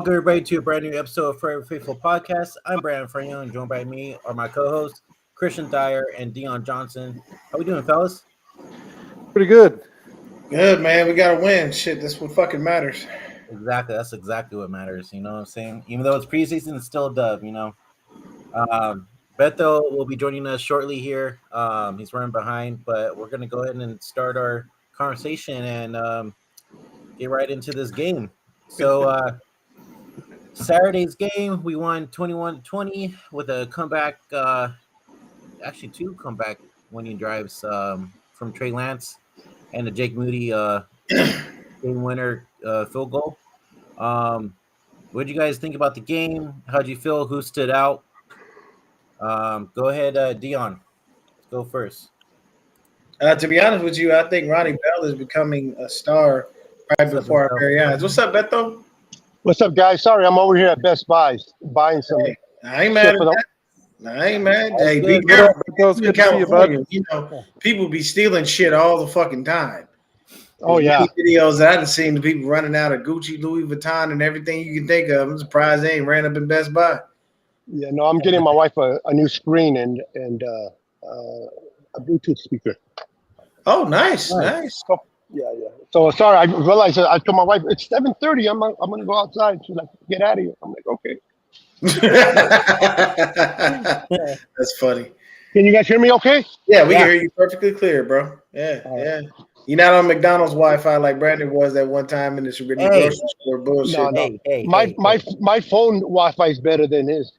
Welcome everybody to a brand new episode of Forever Faithful Podcast. I'm Brandon Freyon, and joined by me are my co-hosts Christian Dyer and Dion Johnson. How we doing, fellas? Pretty good. Good, man. We gotta win. Shit, that's what fucking matters. Exactly, that's exactly what matters. You know what I'm saying? Even though it's preseason, it's still a dub. You know. Beto will be joining us shortly here. He's running behind, but we're gonna go ahead and start our conversation and get right into this game. So. Saturday's game, we won 21-20 with a comeback, actually two comeback winning drives from Trey Lance and a Jake Moody game winner field goal. What did you guys think about the game? How did you feel? Who stood out? Go ahead, Dion. Let's go first. To be honest with you, I think Ronnie Bell is becoming a star right before our very eyes. What's up, Beto? What's up, guys? Sorry, I'm over here at Best Buy buying some. Hey, I ain't mad at that. I ain't mad. Hey, be careful. Good to see you, bud. You know, people be stealing shit all the fucking time. Oh, yeah. Videos that I've seen the people running out of Gucci, Louis Vuitton, and everything you can think of. I'm surprised they ain't ran up in Best Buy. Yeah, no, I'm getting my wife a new screen and a Bluetooth speaker. Oh, nice. Yeah. So sorry, I realized I told my wife it's 7:30. I'm gonna go outside. She's like, "Get out of here." I'm like, "Okay." That's funny. Can you guys hear me? Okay? Yeah, we can hear you perfectly clear, bro. Yeah. You're not on McDonald's Wi-Fi like Brandon was that one time in this grocery store bullshit. No. My phone Wi-Fi is better than his.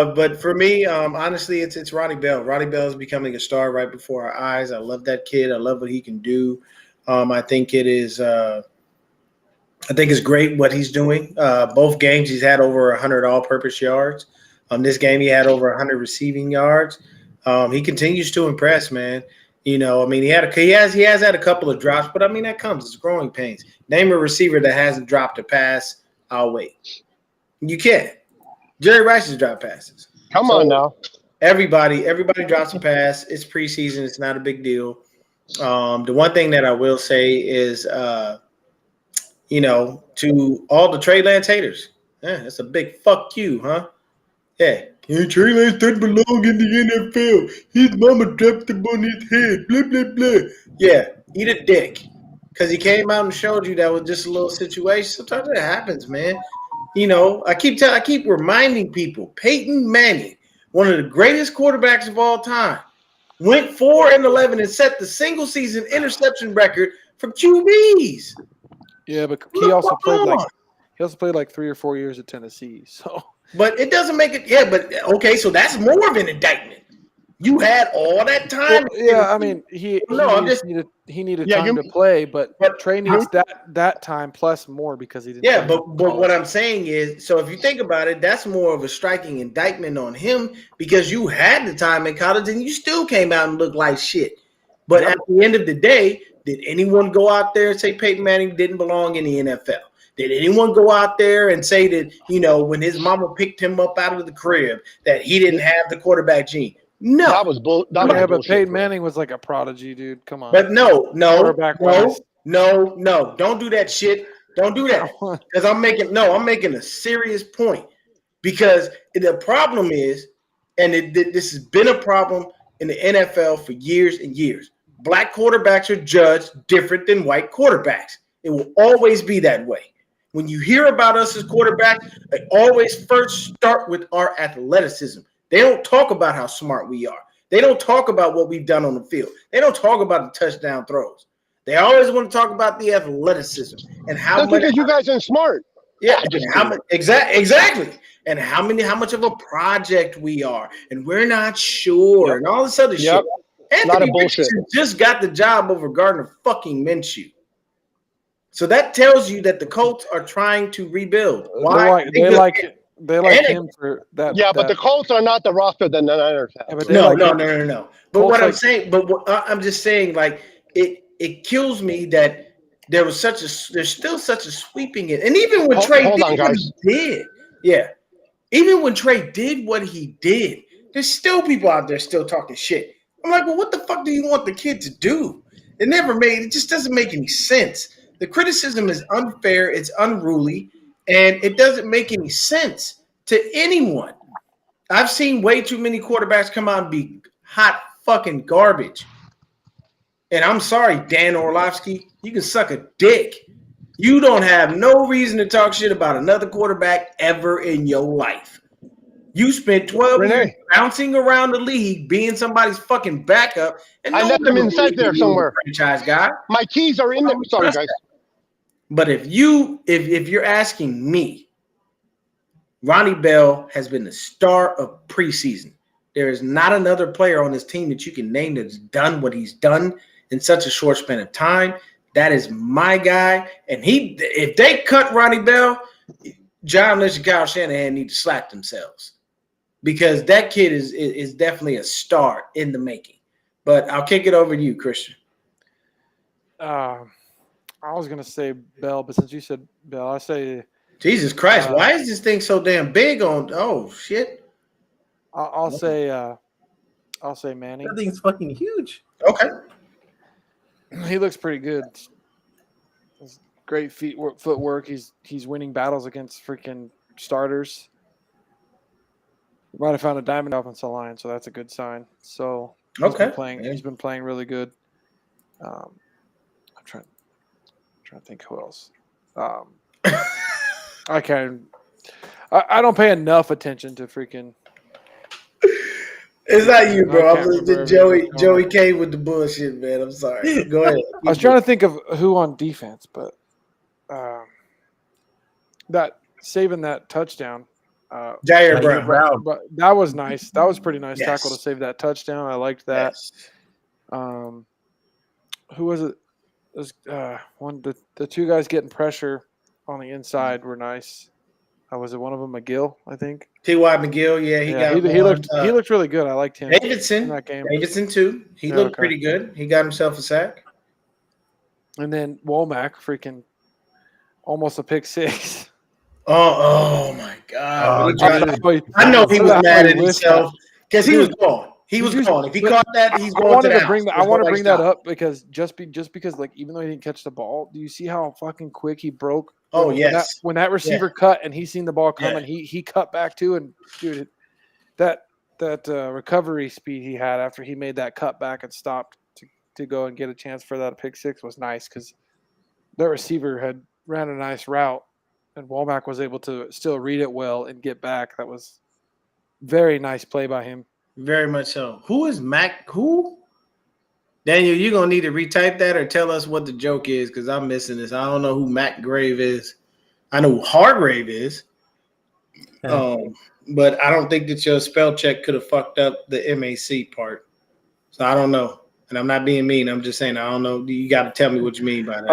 But for me, honestly, it's Ronnie Bell. Ronnie Bell is becoming a star right before our eyes. I love that kid. I love what he can do. I think it's great what he's doing. Both games he's had over 100 all-purpose yards. This game he had over 100 receiving yards. He continues to impress, man. You know, I mean, he has had a couple of drops, but I mean that comes. It's growing pains. Name a receiver that hasn't dropped a pass. I'll wait. You can't. Jerry Rice has dropped passes. Come on now. Everybody drops a pass. It's preseason. It's not a big deal. The one thing that I will say is, to all the Trey Lance haters, that's a big fuck you, huh? Yeah. Trey Lance doesn't belong in the NFL. His mama dropped him on his head. Blah, blah, blah. Yeah, eat a dick. Because he came out and showed you that was just a little situation. Sometimes it happens, man. You know, I keep reminding people, Peyton Manning, one of the greatest quarterbacks of all time, went 4-11 and set the single season interception record for QBs. Yeah, but he also played like 3 or 4 years at Tennessee. So, but it doesn't make it. Yeah, but okay, so that's more of an indictment. You had all that time. Well, yeah, I mean, he needed time to play, but Trey needs that time plus more because he didn't. Yeah, but what I'm saying is, so if you think about it, that's more of a striking indictment on him because you had the time in college and you still came out and looked like shit. But at the end of the day, did anyone go out there and say Peyton Manning didn't belong in the NFL? Did anyone go out there and say that, when his mama picked him up out of the crib, that he didn't have the quarterback gene? No, that was bullshit. But Peyton Manning was like a prodigy, dude. Come on. But no, don't do that shit. Don't do that because I'm making a serious point because the problem is, and this has been a problem in the NFL for years and years. Black quarterbacks are judged different than white quarterbacks. It will always be that way. When you hear about us as quarterbacks, they always first start with our athleticism. They don't talk about how smart we are. They don't talk about what we've done on the field. They don't talk about the touchdown throws. They always want to talk about the athleticism and how That's much. Because you guys are smart. Yeah, exactly. And how much of a project we are, and we're not sure, and all this other shit. Anthony Richardson just got the job over Gardner fucking Minshew. So that tells you that the Colts are trying to rebuild. Why? They like him for that. Yeah, but the Colts are not the roster that the Niners have. Yeah, no. But what I'm saying, I'm just saying, like it kills me that there's still such a sweeping it, and even when Trey did what he did, even when Trey did what he did, there's still people out there still talking shit. I'm like, well, what the fuck do you want the kid to do? It just doesn't make any sense. The criticism is unfair, it's unruly, and it doesn't make any sense to anyone. I've seen way too many quarterbacks come out and be hot fucking garbage. And I'm sorry, Dan Orlovsky, you can suck a dick. You don't have no reason to talk shit about another quarterback ever in your life. You spent 12 years bouncing around the league, being somebody's fucking backup. And I left them inside there somewhere. Franchise guy. My keys are in there. Sorry, guys. But if you're asking me, Ronnie Bell has been the star of preseason. There is not another player on this team that you can name that's done what he's done in such a short span of time. That is my guy. And if they cut Ronnie Bell, John Lynch and Kyle Shanahan need to slap themselves. Because that kid is definitely a star in the making. But I'll kick it over to you, Christian. I was going to say Bell, but since you said Bell, I say – Jesus Christ, why is this thing so damn big on – oh, shit. I'll say Manning. That thing's fucking huge. Okay. He looks pretty good. Great footwork. He's winning battles against freaking starters. Might have found a diamond offensive line, so that's a good sign. So he's been playing really good. I'm trying to think who else. I don't pay enough attention to freaking. It's not you, bro. I'm Joey K with the bullshit, man. I'm sorry. Go ahead. I was trying to think of who on defense, but saving that touchhough. Jair Brown. But that was nice. That was pretty nice Yes. tackle to save that touchdown. I liked that. Yes. Who was it? It was the two guys getting pressure on the inside were nice. Was it one of them McGill? I think. T.Y. McGill. Yeah, he looked really good. I liked him. Davidson in that game. Davidson too. He looked pretty good. He got himself a sack. And then Womack freaking almost a pick six. Oh my God! I know he was mad at himself because he was gone. He was gone. If he caught that, he's going to the house. I want to bring that up because just because like even though he didn't catch the ball, do you see how fucking quick he broke? Oh yes. When that receiver cut and he seen the ball coming, he cut back too, and dude, that recovery speed he had after he made that cut back and stopped to go and get a chance for that pick six was nice because that receiver had ran a nice route. And Womack was able to still read it well and get back. That was very nice play by him. Very much so. Who is Mac? Who? Daniel, you're going to need to retype that or tell us what the joke is because I'm missing this. I don't know who Mac Grave is. I know who Hargrave is. But I don't think that your spell check could have fucked up the MAC part. So I don't know. And I'm not being mean. I'm just saying I don't know. You got to tell me what you mean by that.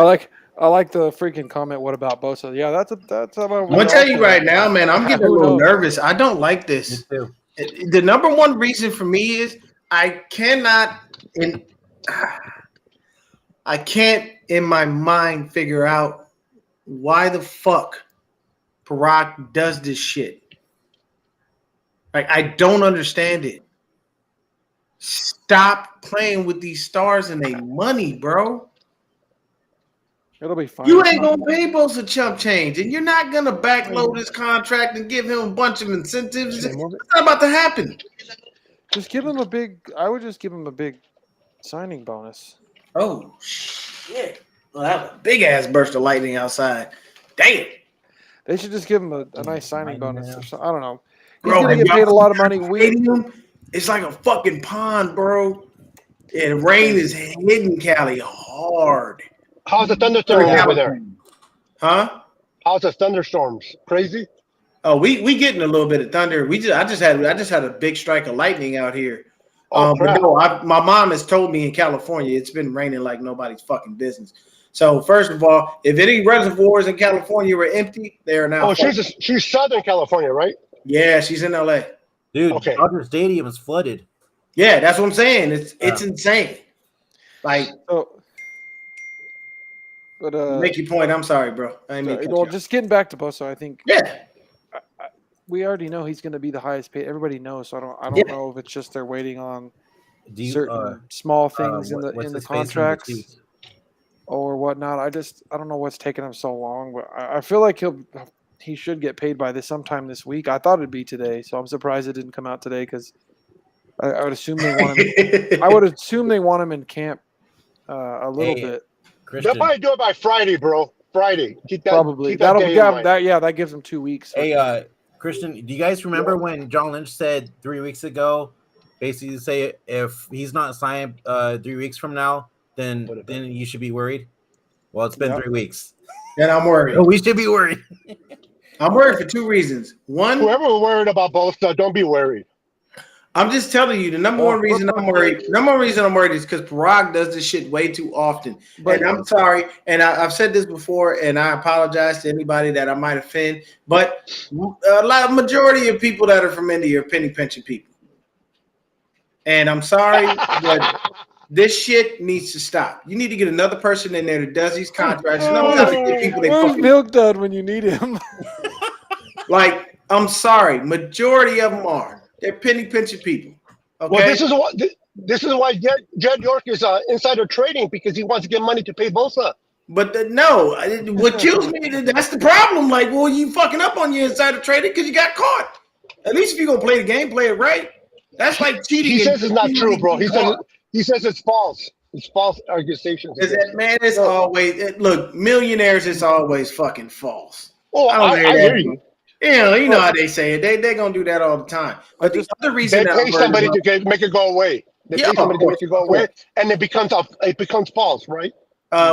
I like the freaking comment. What about Bosa? Yeah, that's about. I'm gonna tell you right now, man. I'm getting a little nervous. I don't like this. The number one reason for me is I can't in my mind figure out why the fuck Barack does this shit. Like I don't understand it. Stop playing with these stars and their money, bro. It'll be fine. You ain't gonna pay Bosa chump change, and you're not gonna backload his contract and give him a bunch of incentives. It's not about to happen. Just give him a big. I would just give him a big signing bonus. Oh shit! Well, that was a big ass burst of lightning outside. Damn. They should just give him a nice signing bonus. Or something. I don't know. He's gonna get paid a lot of money. It's like a fucking pond, bro. And rain is hitting Cali hard. How's the thunderstorm over there? Huh? How's the thunderstorms? Crazy? Oh, we getting a little bit of thunder. I just had a big strike of lightning out here. But no, my mom has told me in California it's been raining like nobody's fucking business. So first of all, if any reservoirs in California were empty, they are now. Oh, she's Southern California, right? Yeah, she's in LA. Dude, Dodger Stadium is flooded. Yeah, that's what I'm saying. It's insane. Like. But make your point. I'm sorry, bro. Just getting back to Bosa, I think. Yeah. We already know he's going to be the highest paid. Everybody knows. So I don't know if it's just they're waiting on Do you, certain small things in what's the his face from the contracts Chiefs? or whatnot. I don't know what's taking him so long, but I feel like he should get paid by sometime this week. I thought it'd be today, so I'm surprised it didn't come out today because I would assume they want him. I would assume they want him in camp a little Hey, bit. They'll Christian. probably do it by Friday, bro. Friday. Keep Probably that day in mind. that gives him 2 weeks. Hey, Christian, do you guys remember when John Lynch said 3 weeks ago, basically to say if he's not signed 3 weeks from now, then you should be worried? Well, it's been 3 weeks. And I'm worried. So we should be worried. I'm worried for two reasons. One, Whoever was worried about Bosa, don't be worried. I'm just telling you, the number one reason I'm worried is because Parag does this shit way too often. But and I'm sorry, and I've said this before, and I apologize to anybody that I might offend, but majority of people that are from India are penny pension people. And I'm sorry, but this shit needs to stop. You need to get another person in there that does these contracts. And I'm trying to get people they Where's fucking Milk Dud when you need him? like. I'm sorry, majority of them are. They're penny pension people. Okay. Well, this is why Jed York is insider trading because he wants to get money to pay Bosa. But what kills me, that's the problem. Like, well, you fucking up on your insider trading because you got caught. At least if you're going to play the game, play it right. That's like cheating. He says it's not true, bro. He says it's false. It's false accusations. Man, it's always, look, millionaires, it's always fucking false. Oh, I hear you. Yeah, you know how they say it. They're going to do that all the time. But the other reason they pay somebody to make it go away. They pay somebody to make it go away, and it becomes false, right?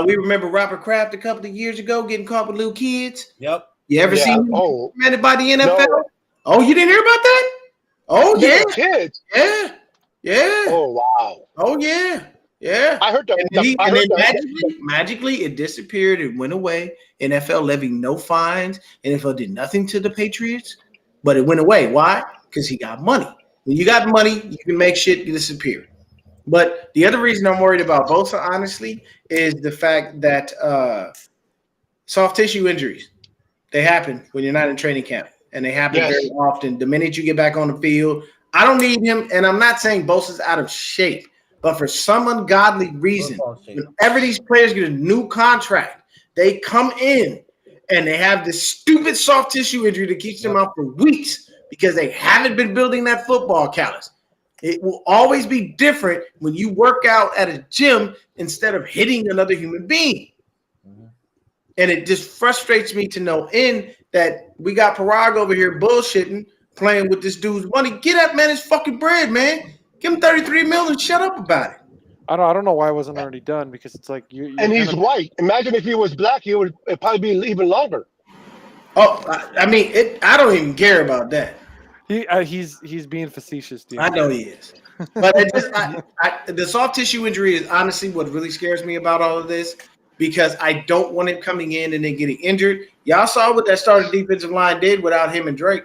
We remember Robert Kraft a couple of years ago getting caught with little kids. Yep. You ever seen him recommended by the NFL? No. Oh, you didn't hear about that? Oh, yeah. Kids. Yeah. Yeah. Oh, wow. Oh, yeah. Yeah. I heard that. Magically, it disappeared. It went away. NFL levied no fines. NFL did nothing to the Patriots, but it went away. Why? Because he got money. When you got money, you can make shit disappear. But the other reason I'm worried about Bosa, honestly, is the fact that soft tissue injuries, they happen when you're not in training camp, and they happen very often. The minute you get back on the field, I don't need him, and I'm not saying Bosa's out of shape, but for some ungodly reason, whenever these players get a new contract, they come in and they have this stupid soft tissue injury that keeps them out for weeks because they haven't been building that football callus. It will always be different when you work out at a gym instead of hitting another human being. Mm-hmm. And it just frustrates me to no end that we got Parag over here bullshitting, playing with this dude's money. Get that man his fucking bread, man. Give him $33 million and shut up about it. I don't know why it wasn't already done because it's like you. And he's white. Imagine if he was black, he would probably be even longer. Oh, I mean, I don't even care about that. He's being facetious, dude. I know he is. But the soft tissue injury is honestly what really scares me about all of this because I don't want him coming in and then getting injured. Y'all saw what that starting defensive line did without him and Drake.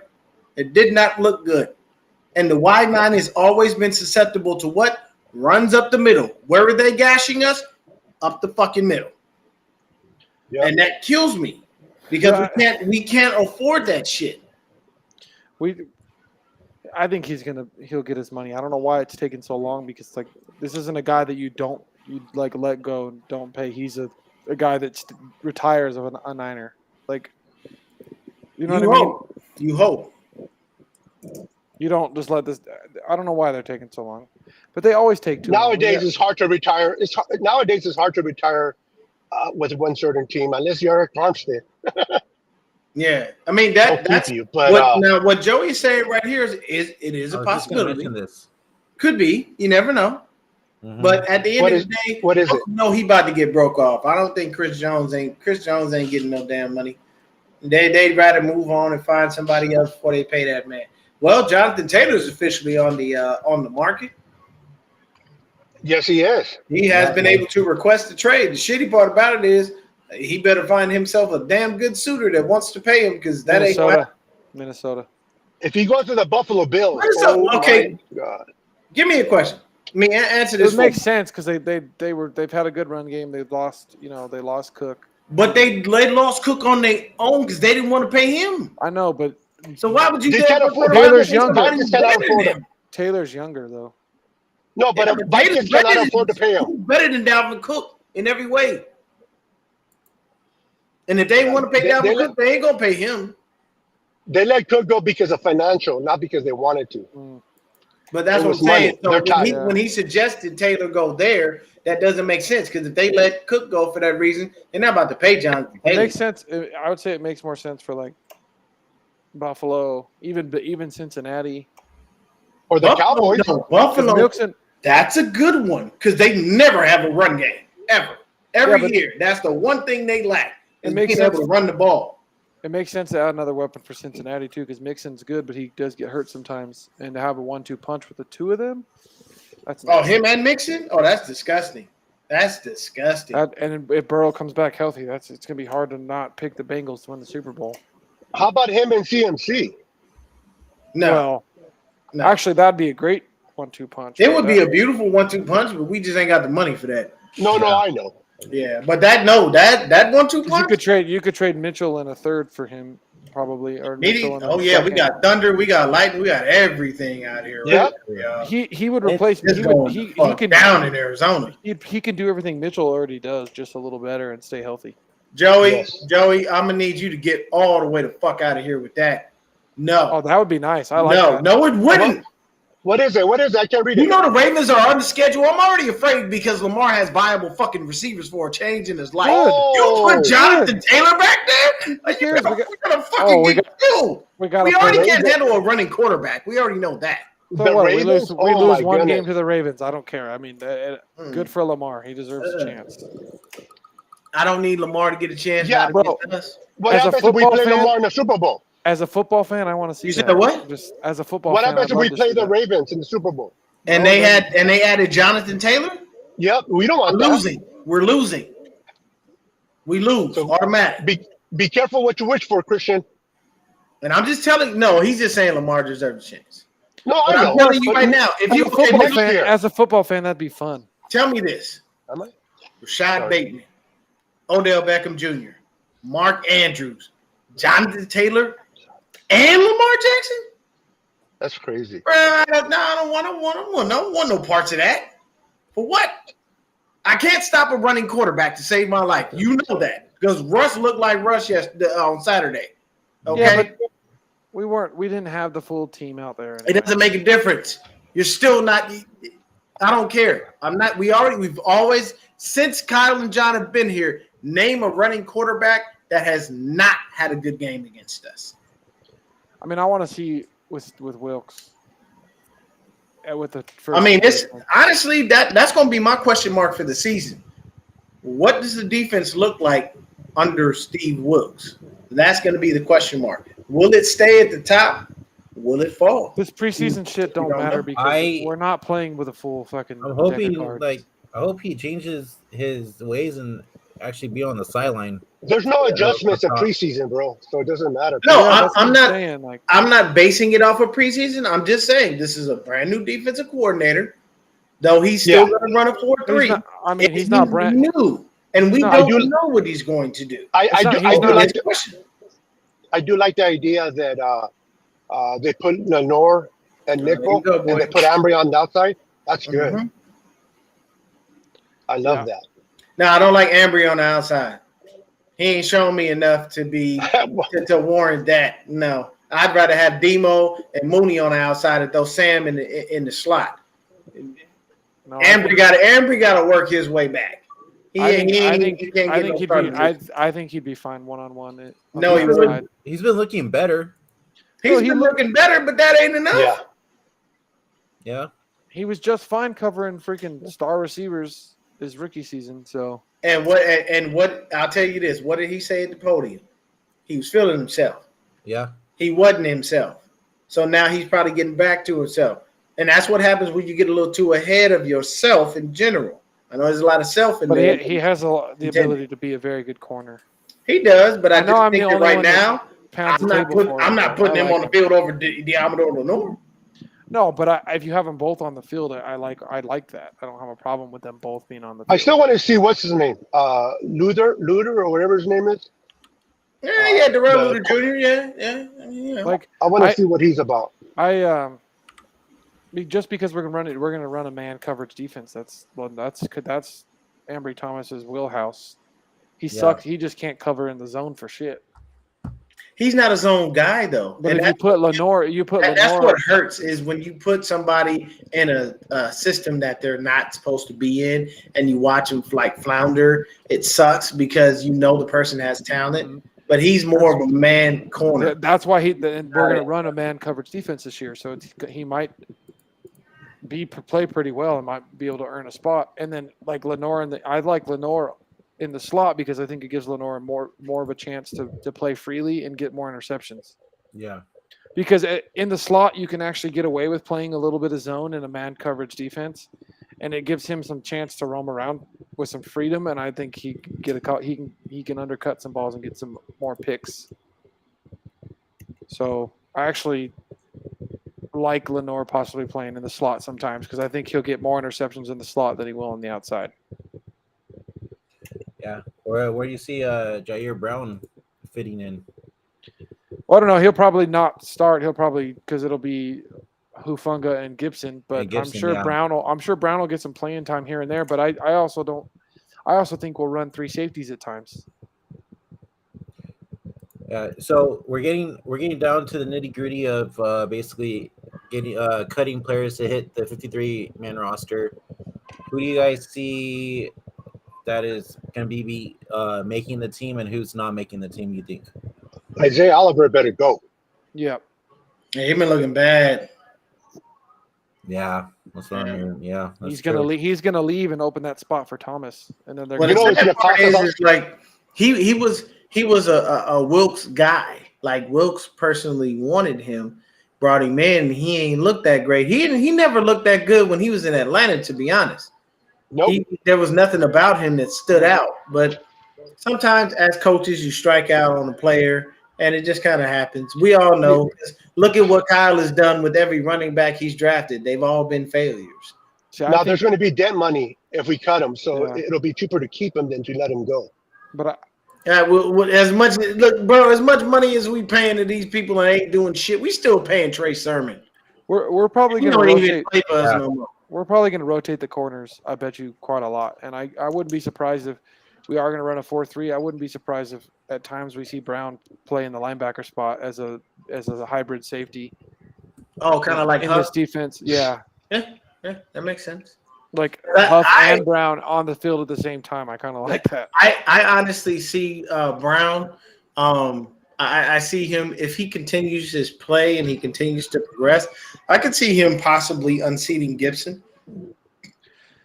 It did not look good. And the wide line has always been susceptible to what? Runs up the middle. Where are they gashing us? Up the fucking middle. Yep. And that kills me because we can't afford that shit. I think he'll get his money. I don't know why it's taking so long because like this isn't a guy that you like let go and don't pay. He's a guy that retires of a Niner. Like you know what I mean? You hope. You don't just let this. I don't know why they're taking so long, but they always take too long. Nowadays, it's hard to retire. Nowadays, it's hard to retire with one certain team unless you're Eric Armstead. Yeah, I mean that's you, but now what Joey is saying right here is a possibility. Could be. You never know. Mm-hmm. But at the end of the day, what is it? No, he about to get broke off. I don't think Chris Jones ain't getting no damn money. They'd rather move on and find somebody else before they pay that man. Well, Jonathan Taylor is officially on the market. Yes, he is. He has been able to request a trade. The shitty part about it is he better find himself a damn good suitor that wants to pay him because that ain't Minnesota. If he goes to the Buffalo Bills, okay. God. Give me a question. I mean, answer this. It makes sense because they've had a good run game. They lost Cook. But they lost Cook on their own because they didn't want to pay him. I know, but so why would you? Taylor's younger. Taylor's younger though. No, but Taylor's Vikings cannot afford to pay him. He's better than Dalvin Cook in every way. And if they want to pay Dalvin Cook, they ain't gonna pay him. They let Cook go because of financial, not because they wanted to. But that's what I'm saying. So when he suggested Taylor go there, that doesn't make sense because if they let Cook go for that reason, they're not about to pay Jonathan Taylor. It makes sense. I would say it makes more sense for like Buffalo, even Cincinnati, or the Cowboys. No, Buffalo. That's a good one because they never have a run game ever. Every year, that's the one thing they lack. It makes sense to run the ball. It makes sense to add another weapon for Cincinnati too, because Mixon's good, but he does get hurt sometimes. And to have a 1-2 punch with the two of them, that's him and Mixon. Oh, that's disgusting. That's disgusting. And if Burrow comes back healthy, it's gonna be hard to not pick the Bengals to win the Super Bowl. How about him and CMC? No, actually, that'd be a great 1-2 punch. It would be a beautiful 1-2 punch, but we just ain't got the money for that. No, I know. Yeah, but that 1-2 punch. You could trade Mitchell in a third for him, probably. Or we got Thunder, we got Lightning, we got everything out here. Yeah, right? He would replace. He could down in Arizona. He can do everything Mitchell already does, just a little better and stay healthy. Joey, I'm gonna need you to get all the way the fuck out of here with that. No. Oh, that would be nice. I like that. No, it wouldn't. What is it? I can't read it. You know the Ravens are on the schedule. I'm already afraid because Lamar has viable fucking receivers for a change in his life. You put Jonathan Taylor back there? We're gonna fucking get killed. We already can't handle a running quarterback. We already know that. So what, we lose one game to the Ravens. I don't care. I mean, good for Lamar. He deserves a chance. I don't need Lamar to get a chance. Yeah, bro. What happens if we play Lamar in the Super Bowl? As a football fan, I want to see you said what? Just as a football what fan, happens if we play the Ravens in the Super Bowl? And they added Jonathan Taylor? Yep, we don't want that. We're losing. We lose automatic. Be careful what you wish for, Christian. And I'm just telling he's just saying Lamar deserves a chance. No, I know. I'm telling you right now, if you as a football fan, that'd be fun. Tell me this. Am I? Rashad Bateman, Odell Beckham Jr., Mark Andrews, Jonathan Taylor, and Lamar Jackson? That's crazy. I don't want no parts of that. For what? I can't stop a running quarterback to save my life. You know that. Because Russ looked like Russ on Saturday. Okay? Yeah, but we didn't have the full team out there. Anyway. It doesn't make a difference. You're still not I don't care. We've always, since Kyle and John have been here, name a running quarterback that has not had a good game against us. I mean, I want to see with Wilkes. With the first honestly that's going to be my question mark for the season. What does the defense look like under Steve Wilkes? That's going to be the question mark. Will it stay at the top? Will it fall? This preseason shit don't matter because we're not playing with a full fucking. I'm hoping I hope he changes his ways and actually be on the sideline. There's no adjustments in preseason, bro, so it doesn't matter. No, I'm not basing it off of preseason. I'm just saying this is a brand new defensive coordinator, though he's still going to run a 4-3. He's not brand new, and we don't know what he's going to do. I do like the idea that they put Lenore and Nickel, and they put Ambry on the outside. That's good. Mm-hmm. I love that. No, I don't like Ambry on the outside. He ain't shown me enough to be to warrant that. No, I'd rather have Demo and Mooney on the outside and throw Sam in the slot. No, Ambry got to work his way back. I think he'd be fine one-on-one. No, he wouldn't. He's been looking better. He's been looking better, but that ain't enough. Yeah. He was just fine covering freaking star receivers his rookie season. So. And what I'll tell you this: what did he say at the podium? He was feeling himself. Yeah. He wasn't himself. So now he's probably getting back to himself. And that's what happens when you get a little too ahead of yourself in general. I know there's a lot of self in there. But he has the ability to be a very good corner. He does, but I just think that right now, I'm not putting him on the field over Diamador Lenore. No, but if you have them both on the field, I like that. I don't have a problem with them both being on the field. I still want to see what's his name, Luther or whatever his name is. Yeah, Darrell Luther Jr. Yeah. Like I want to see what he's about. just because we're gonna run a man coverage defense. That's Ambry Thomas's wheelhouse. He sucks. He just can't cover in the zone for shit. He's not a zone guy though. But if you put Lenore, that's what hurts is when you put somebody in a system that they're not supposed to be in, and you watch them like flounder. It sucks because you know the person has talent, but he's more of a man corner. That's why we're going to run a man coverage defense this year, so he might play pretty well and might be able to earn a spot. And then like Lenore, I like Lenore in the slot because I think it gives Lenore more of a chance to play freely and get more interceptions. Yeah. Because in the slot, you can actually get away with playing a little bit of zone in a man coverage defense, and it gives him some chance to roam around with some freedom. And I think he can undercut some balls and get some more picks. So I actually like Lenore possibly playing in the slot sometimes because I think he'll get more interceptions in the slot than he will on the outside. Yeah. Where do you see Jair Brown fitting in? Well, I don't know. He'll probably not start. He'll probably because it'll be Hufanga and Gibson. But I'm sure Brown will get some playing time here and there. But I also think we'll run three safeties at times. Yeah. So we're getting down to the nitty gritty of basically getting cutting players to hit the 53-man roster. Who do you guys see that is going to be making the team, and who's not making the team? You think? Isaiah Oliver better go. Yeah. He's been looking bad. Yeah, that's what I'm hearing. Yeah, he's gonna leave and open that spot for Thomas, and then they're going to like he was a Wilkes guy. Like Wilkes personally wanted him, brought him in. He ain't looked that great. He never looked that good when he was in Atlanta. To be honest, nope. There was nothing about him that stood out. But sometimes, as coaches, you strike out on a player. And it just kind of happens. We all know. Look at what Kyle has done with every running back he's drafted. They've all been failures. Now, there's going to be dead money if we cut him. So it'll be cheaper to keep him than to let him go. But as much money as we paying to these people and ain't doing shit, we still paying Trey Sermon. We're probably going to rotate. No we're probably going to rotate the corners. I bet you quite a lot. And I wouldn't be surprised if we are going to run a 4-3. I wouldn't be surprised if at times we see Brown play in the linebacker spot as a hybrid safety. Oh, kind of like in this defense. Yeah, that makes sense. Like Huff and Brown on the field at the same time. I kind of like that. I honestly see Brown. I see him if he continues his play and he continues to progress. I could see him possibly unseating Gibson.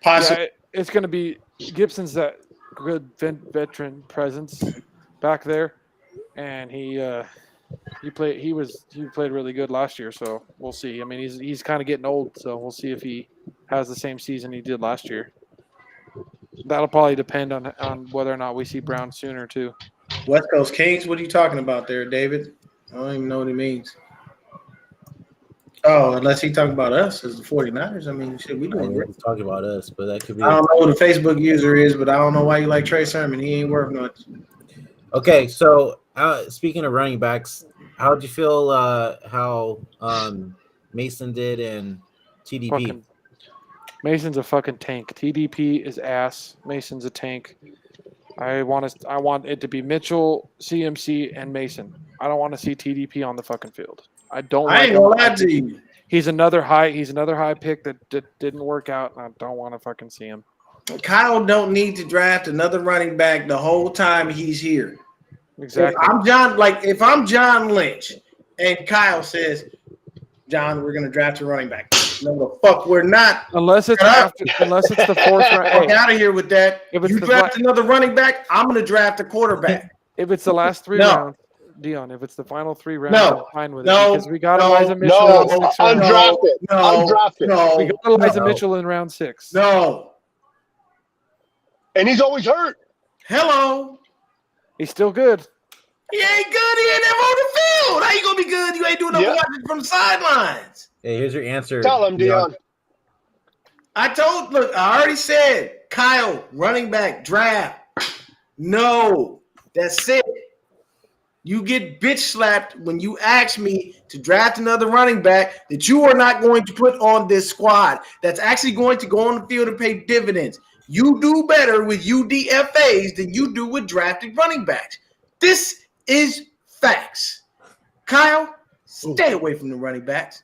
Possibly, it's going to be Gibson's that good veteran presence back there, and he played really good last year, so we'll see. I mean, he's kind of getting old, so we'll see if he has the same season he did last year. That'll probably depend on whether or not we see Brown sooner too. West Coast Kings, what are you talking about there, David? I don't even know what he means. Oh, unless he talking about us as the 49ers. I mean, shit, we doing great. He's talking about us, but that could be. I don't know who the Facebook user is, but I don't know why you like Trey Sermon. He ain't worth much. Okay, so speaking of running backs, how did you feel how Mason did and TDP? Mason's a fucking tank. TDP is ass. Mason's a tank. I want it to be Mitchell, CMC, and Mason. I don't want to see TDP on the fucking field. I ain't gonna lie to you. He's another high pick that didn't work out, and I don't want to fucking see him. Kyle don't need to draft another running back the whole time he's here. Exactly. If I'm John Lynch and Kyle says, John, we're gonna draft a running back. No, the fuck we're not. Unless it's the fourth round. Get out of here with that. If you draft another running back, I'm gonna draft a quarterback. If it's the last three rounds, Dion, if it's the final 3 rounds, I'm fine with it. Because we got Elijah Mitchell. Undrafted. We got Elijah Mitchell in round 6. No. And he's always hurt. Hello. He's still good. He ain't good. He ain't never on the field. How you gonna be good? You ain't doing no watching from the sidelines. Hey, here's your answer. Tell him, Dion. I already said, Kyle, running back, draft. No. That's it. You get bitch slapped when you ask me to draft another running back that you are not going to put on this squad that's actually going to go on the field and pay dividends. You do better with UDFAs than you do with drafted running backs. This is facts. Kyle, stay away from the running backs.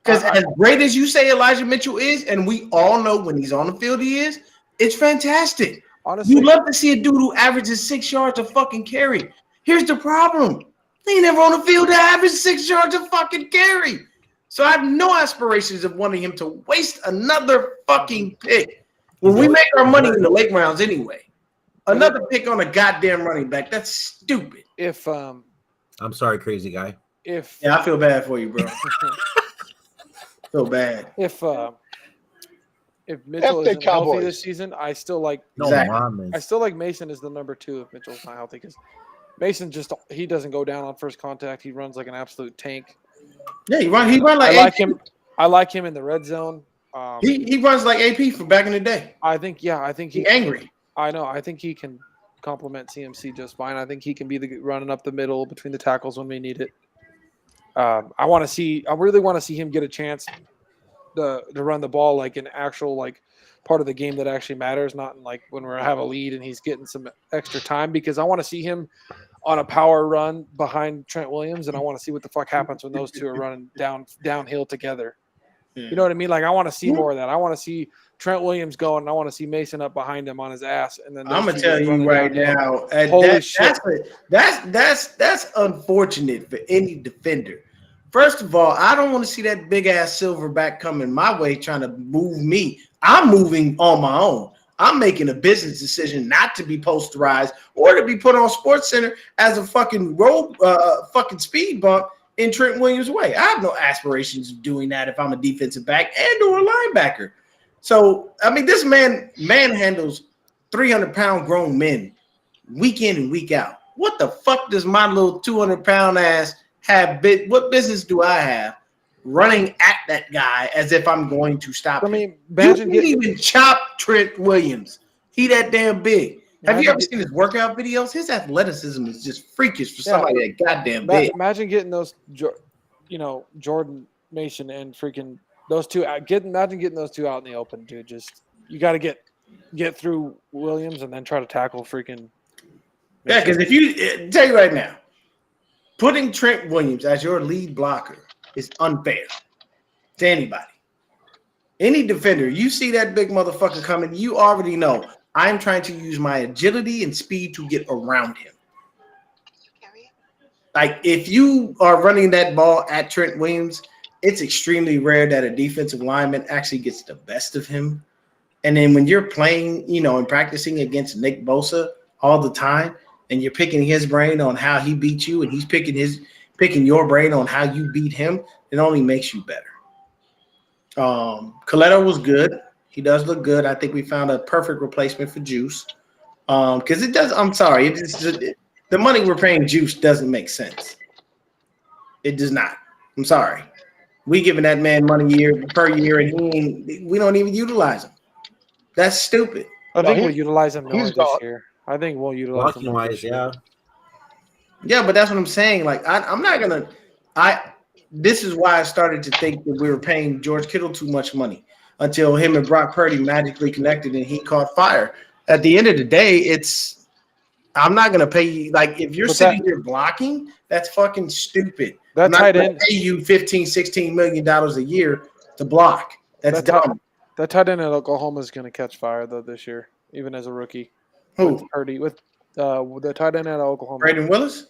Because as great as you say Elijah Mitchell is, and we all know when he's on the field he is, it's fantastic. Honestly, you love to see a dude who averages 6 yards a fucking carry. Here's the problem. He ain't never on the field to average 6 yards a fucking carry. So I have no aspirations of wanting him to waste another fucking pick. When we make our money in the late rounds anyway. Another pick on a goddamn running back. That's stupid. I'm sorry, crazy guy. I feel bad for you, bro. feel bad. If Mitchell isn't healthy this season, I still like Mason as the number 2 if Mitchell's not healthy, because Mason he doesn't go down on first contact. He runs like an absolute tank. Yeah, he run like I like him. I like him in the red zone. He runs like AP from back in the day. I think he's angry. I know. I think he can complement CMC just fine. I think he can be running up the middle between the tackles when we need it. I really want to see him get a chance to run the ball like an actual like part of the game that actually matters, not in like when we have a lead and he's getting some extra time, because I want to see him on a power run behind Trent Williams, and I want to see what the fuck happens when those two are running downhill together. You know what I mean? Like I want to see more of that. I want to see Trent Williams going, and I want to see Mason up behind him on his ass. And then I'm gonna tell you right now, that's unfortunate for any defender. First of all, I don't want to see that big ass silverback coming my way trying to move me. I'm moving on my own. I'm making a business decision not to be posterized or to be put on SportsCenter as a fucking fucking speed bump in Trent Williams' way. I have no aspirations of doing that if I'm a defensive back and or a linebacker. So, I mean, this man handles 300-pound grown men week in and week out. What the fuck does my little 200-pound ass have? What business do I have running at that guy as if I'm going to stop him? I mean, you can't even chop Trent Williams. He that damn big. Have you ever seen his workout videos? His athleticism is just freakish for somebody that goddamn big. Imagine getting those, Jordan Mason and freaking those two. Imagine getting those two out in the open, dude. Just you got to get through Williams and then try to tackle freaking. Yeah, because if you tell you right now, putting Trent Williams as your lead blocker is unfair to anybody. Any defender, you see that big motherfucker coming, you already know. I'm trying to use my agility and speed to get around him. Like, if you are running that ball at Trent Williams, it's extremely rare that a defensive lineman actually gets the best of him. And then when you're playing, and practicing against Nick Bosa all the time, and you're picking his brain on how he beat you, and he's picking your brain on how you beat him, it only makes you better. Coletto was good. He does look good. I think we found a perfect replacement for Juice. Because it does. I'm sorry. The money we're paying Juice doesn't make sense. It does not. I'm sorry. We giving that man money per year, and we don't even utilize him. That's stupid. I think we'll utilize him more this year. I think we'll utilize him more this year. Yeah, but that's what I'm saying. Like, I'm not gonna. This is why I started to think that we were paying George Kittle too much money until him and Brock Purdy magically connected and he caught fire. At the end of the day, I'm not going to pay you. Like, if you're sitting here blocking, that's fucking stupid. I'm not going to pay you $15-16 million a year to block. That's dumb. That tight end at Oklahoma is going to catch fire, though, this year, even as a rookie. Who? With Purdy, with the tight end at Oklahoma. Braden Willis?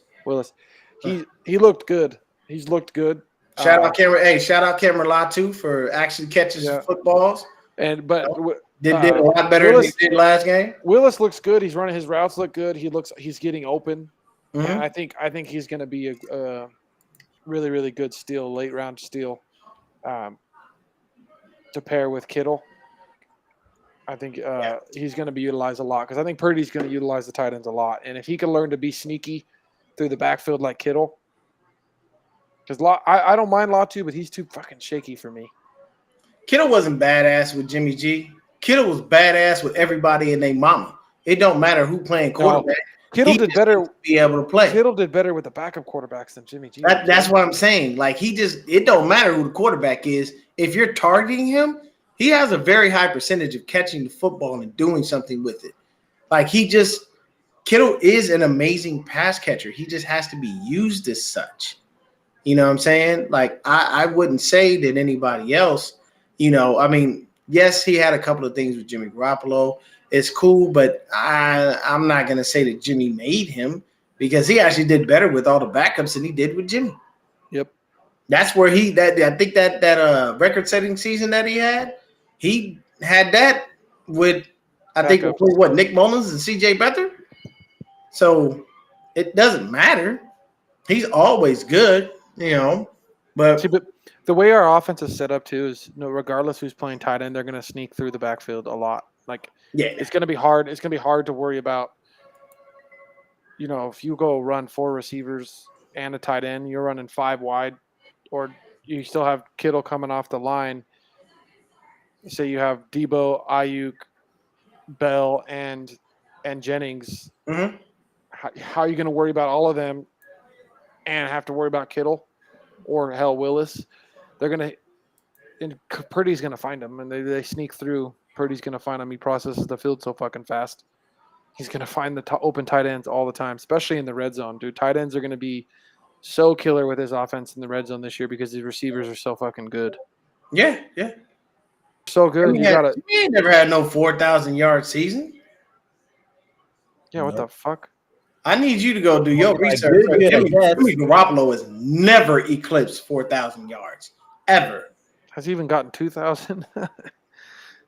He looked good. He's looked good. Shout out Cameron Latu for actually catching some footballs. Did a lot better than he did last game. Willis looks good. He's running his routes look good. He's getting open. Mm-hmm. And I think he's going to be a really, really good steal, late round steal, to pair with Kittle. I think he's going to be utilized a lot because I think Purdy's going to utilize the tight ends a lot. And if he can learn to be sneaky through the backfield like Kittle. Because I don't mind Latu, but he's too fucking shaky for me. Kittle wasn't badass with Jimmy G. Kittle was badass with everybody and their mama. It don't matter who playing quarterback. Kittle He did just better. needs to be able to play. Kittle did better with the backup quarterbacks than Jimmy G. That's what I'm saying. Like it don't matter who the quarterback is. If you're targeting him, he has a very high percentage of catching the football and doing something with it. Like Kittle is an amazing pass catcher. He just has to be used as such. You know what I'm saying? Like I wouldn't say that anybody else, I mean, yes, he had a couple of things with Jimmy Garoppolo. It's cool, but I'm not gonna say that Jimmy made him because he actually did better with all the backups than he did with Jimmy. Yep. That's where I think that record-setting season that he had that with Backups. with Nick Mullins and CJ Beathard. So it doesn't matter. He's always good, But See, but the way our offense is set up too is, regardless who's playing tight end, they're going to sneak through the backfield a lot. Like, yeah, it's going to be hard. It's going to be hard to worry about. If you go run 4 receivers and a tight end, you're running 5 wide, or you still have Kittle coming off the line. Say you have Debo, Ayuk, Bell, and Jennings. mm-hmm. How are you going to worry about all of them and have to worry about Kittle or hell Willis? They're going to – and Purdy's going to find them, and they sneak through. Purdy's going to find them. He processes the field so fucking fast. He's going to find the open tight ends all the time, especially in the red zone, dude. Tight ends are going to be so killer with his offense in the red zone this year because his receivers are so fucking good. Yeah. So good. We ain't never had no 4,000-yard season. Yeah, what the fuck? I need you to go do your research. Jimmy Garoppolo has never eclipsed 4,000 yards ever. Has he even gotten 2,000?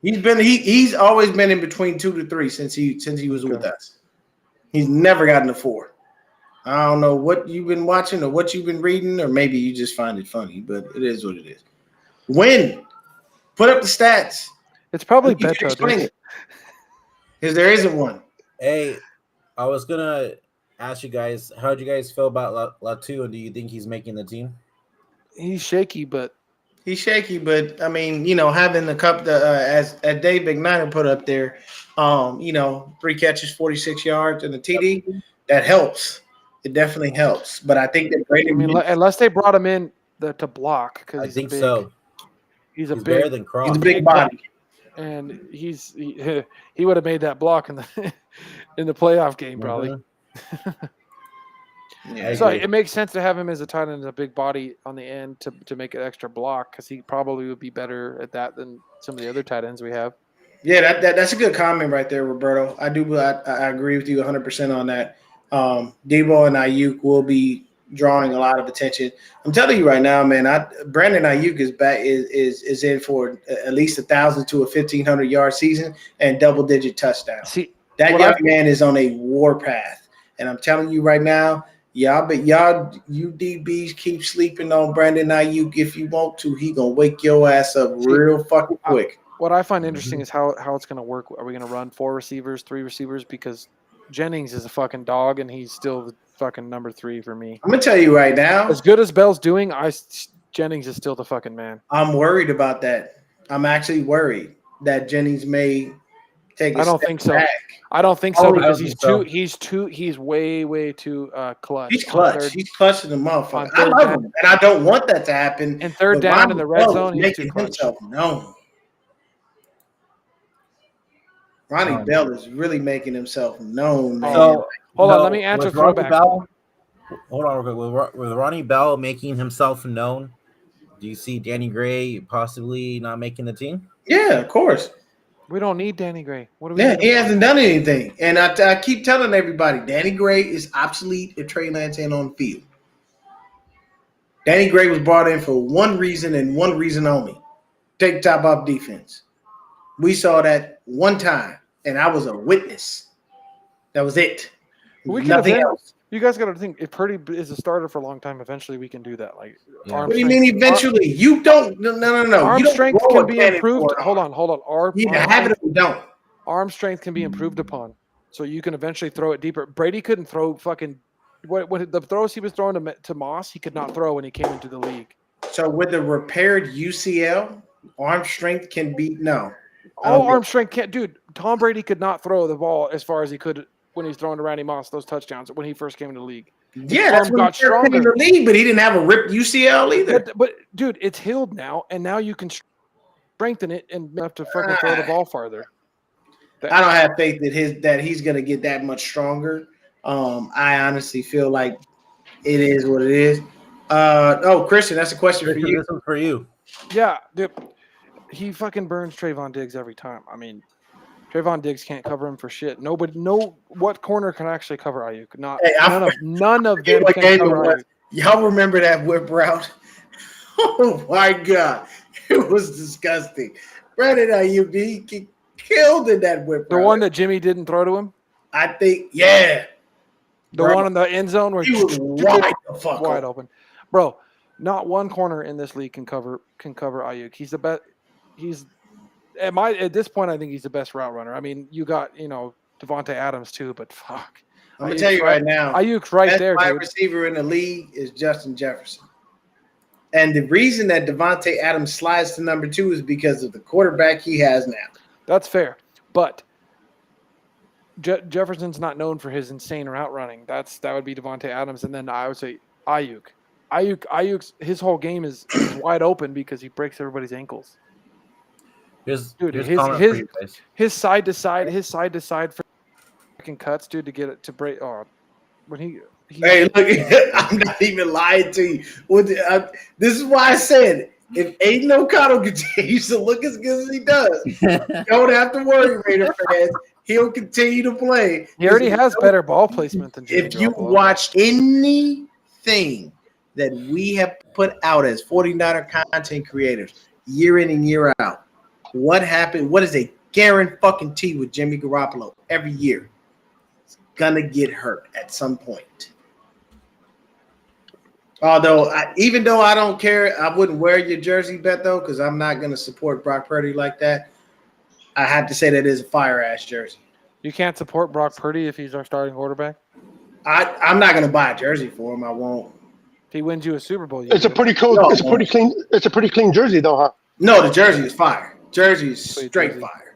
He's always been in between 2 to 3 since he was with us. He's never gotten to 4. I don't know what you've been watching or what you've been reading, or maybe you just find it funny, but it is what it is. Win. Put up the stats. It's probably Beto. Explain it. Because there isn't one. Hey, I was gonna ask you guys, how do you guys feel about Latu, and do you think he's making the team? He's shaky, but I mean, having the cup as Dave McKnight put up there, 3 catches, 46 yards, and a TD, that helps. It definitely helps. But I think that unless they brought him in to block, because I think so. He's better than Cross. He's a big body, and he would have made that block in the playoff game probably. Yeah, so it makes sense to have him as a tight end, as a big body on the end to make an extra block, because he probably would be better at that than some of the other tight ends we have. Yeah, that's a good comment right there, Roberto. I agree with you 100% on that. Debo and Ayuk will be drawing a lot of attention. I'm telling you right now, man. Brandon Ayuk is back is in for at least 1,000 to a 1,500 yard season and double-digit touchdowns. See, that young man is on a war path, and I'm telling you right now, you DBs keep sleeping on Brandon Ayuk if you want to. He gonna wake your ass up real fucking quick. What I find interesting is how it's gonna work. Are we gonna run 4 receivers, 3 receivers? Because Jennings is a fucking dog, and he's still the fucking number 3 for me. I'm gonna tell you right now, as good as Bell's doing, Jennings is still the fucking man. I'm worried about that. I'm actually worried that Jennings may take a step back. I don't think so because he's way too clutch. He's clutch. He's clutching the motherfucker. I love him, and I don't want that to happen. And third down in the red zone, he's too clutch. known. Ronnie Bell is really making himself known, man. So, hold on, let me answer throwback. Hold on, real quick. With Ronnie Bell making himself known, do you see Danny Gray possibly not making the team? Yeah, of course. We don't need Danny Gray. What do we? Yeah, he hasn't done anything, and I keep telling everybody, Danny Gray is obsolete if Trey Lance ain't on the field. Danny Gray was brought in for one reason and one reason only: take top off defense. We saw that one time, and I was a witness. That was it. Nothing else. You guys got to think, if Purdy is a starter for a long time, eventually we can do that. Like, what do you mean eventually? You don't. No. Arm strength can be improved. Hold on. You either have it or you don't. Arm strength can be improved upon, so you can eventually throw it deeper. Brady couldn't throw fucking what the throws he was throwing to Moss. He could not throw when he came into the league. So with the repaired UCL, arm strength can be no. All arm strength can't, dude. Tom Brady could not throw the ball as far as he could when he's throwing to Randy Moss those touchdowns when he first came into the league. Yeah, that's when he first came into the league, but he didn't have a ripped UCL either. But dude, it's healed now, and now you can strengthen it and have to fucking throw the ball farther. I don't have faith that he's gonna get that much stronger. I honestly feel like it is what it is. Christian, that's a question for you. This one's for you. Yeah, dude, he fucking burns Trayvon Diggs every time. I mean, Trayvon Diggs can't cover him for shit. What corner can actually cover Ayuk? None of them can cover Ayuk. Y'all remember that whip route? Oh my god, it was disgusting. Brandon Ayuk, he killed in that whip route. The one that Jimmy didn't throw to him? I think, yeah. The one in the end zone where he was wide open. Bro, not one corner in this league can cover Ayuk. He's the best. He's at this point, I think he's the best route runner. I mean, you got Devontae Adams too, but fuck. I'm gonna tell you right now, Ayuk's right there. Best wide receiver in the league is Justin Jefferson, and the reason that Devontae Adams slides to number 2 is because of the quarterback he has now. That's fair, but Jefferson's not known for his insane route running. That would be Devontae Adams, and then I would say Ayuk. Ayuk's his whole game is wide open because he breaks everybody's ankles. His side to side freaking cuts, dude, to get it to break. Oh, when he hey, look, I'm not even lying to you. This is why I said if Aiden O'Connell continues to look as good as he does, you don't have to worry, Raider fans. He'll continue to play. He already has better ball placement than Jimmy. If you watched anything that we have put out as 49er content creators year in and year out, what happened? What is a guarantee with Jimmy Garoppolo every year? He's gonna get hurt at some point. Although, even though I don't care, I wouldn't wear your jersey, Beto, because I'm not gonna support Brock Purdy like that. I have to say that is a fire ass jersey. You can't support Brock Purdy if he's our starting quarterback. I'm not gonna buy a jersey for him. I won't. If he wins you a Super Bowl, it's a pretty cool. No, it's a pretty clean jersey, though, huh? No, the jersey is fire. Jersey is straight fire.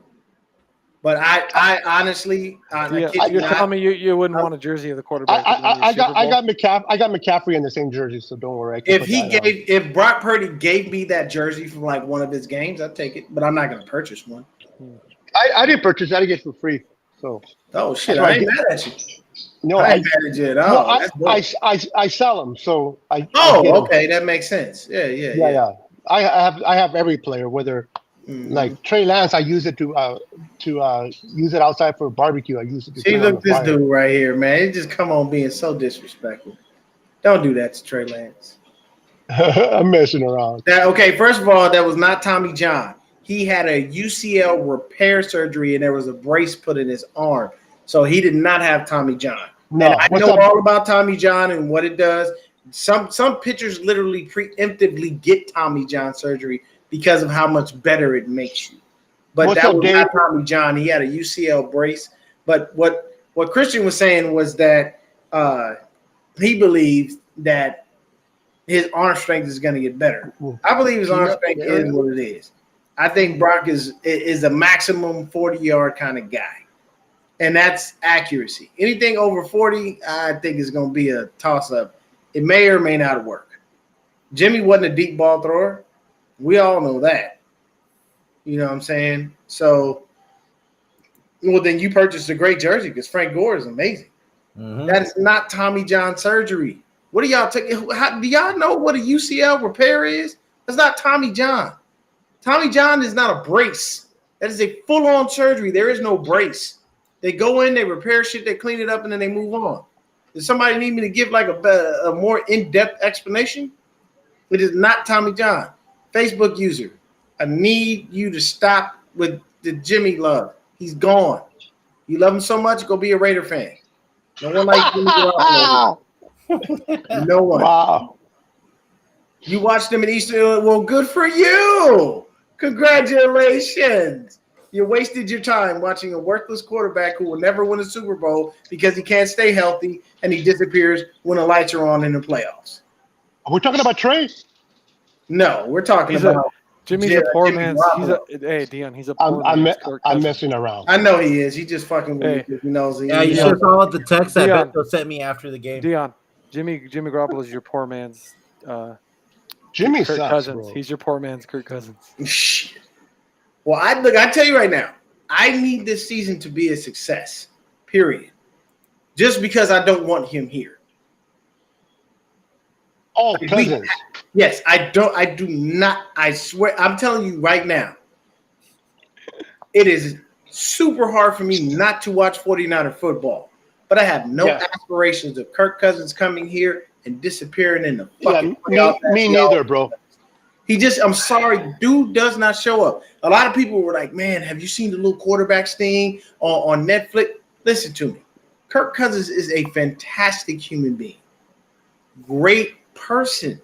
But I honestly, you're telling me you wouldn't want a jersey of the quarterback. I got McCaffrey in the same jersey, so don't worry. If Brock Purdy gave me that jersey from like one of his games, I'd take it. But I'm not going to purchase one. I didn't purchase. I didn't get it for free. So. Oh shit! I ain't mad at you. No, I ain't mad at you at all. I sell them, so I. Okay, that makes sense. Yeah. I have every player, whether. Like Trey Lance, I use it to use it outside for barbecue. I use it to. See, look this dude right here, man. He just come on being so disrespectful. Don't do that to Trey Lance. I'm messing around. First of all, that was not Tommy John. He had a UCL repair surgery and there was a brace put in his arm, so he did not have Tommy John. No, and I know all about Tommy John and what it does. Some pitchers literally preemptively get Tommy John surgery because of how much better it makes you. But that was not Tommy John. He had a UCL brace. But what Christian was saying was that he believes that his arm strength is going to get better. I believe his arm strength is what it is. I think Brock is a maximum 40-yard kind of guy. And that's accuracy. Anything over 40, I think is going to be a toss-up. It may or may not work. Jimmy wasn't a deep ball thrower. We all know that. You know what I'm saying? So, then you purchased a great jersey because Frank Gore is amazing. Mm-hmm. That is not Tommy John surgery. What do y'all take? Do y'all know what a UCL repair is? That's not Tommy John. Tommy John is not a brace. That is a full-on surgery. There is no brace. They go in, they repair shit, they clean it up, and then they move on. Does somebody need me to give like a more in-depth explanation? It is not Tommy John. Facebook user, I need you to stop with the Jimmy love. He's gone. You love him so much, go be a Raider fan. No one like Jimmy Garoppolo. No one. Wow. You watched him in Eastern. Well, good for you. Congratulations. You wasted your time watching a worthless quarterback who will never win a Super Bowl because he can't stay healthy and he disappears when the lights are on in the playoffs. Are we talking about Trey? No, we're talking about Jimmy's a poor man's. Hey, Dion, he's a poor man's Kirk I'm Cousins. messing around. I know he is. He just fucking with me because he knows he. Yeah, you should have followed the text that Dion. Beto sent me after the game. Dion, Jimmy Garoppolo is your poor man's. Jimmy Kirk sucks, Cousins. bro. He's your poor man's Kirk Cousins. Shit. Well, I tell you right now, I need this season to be a success. Period. Just because I don't want him here. Oh, Cousins. Yes, I do not. I swear, I'm telling you right now, it is super hard for me not to watch 49er football. But I have no aspirations of Kirk Cousins coming here and disappearing in the fucking playoffs. Me neither, bro. I'm sorry, dude does not show up. A lot of people were like, man, have you seen the little quarterbacks thing on Netflix? Listen to me. Kirk Cousins is a fantastic human being. Great person.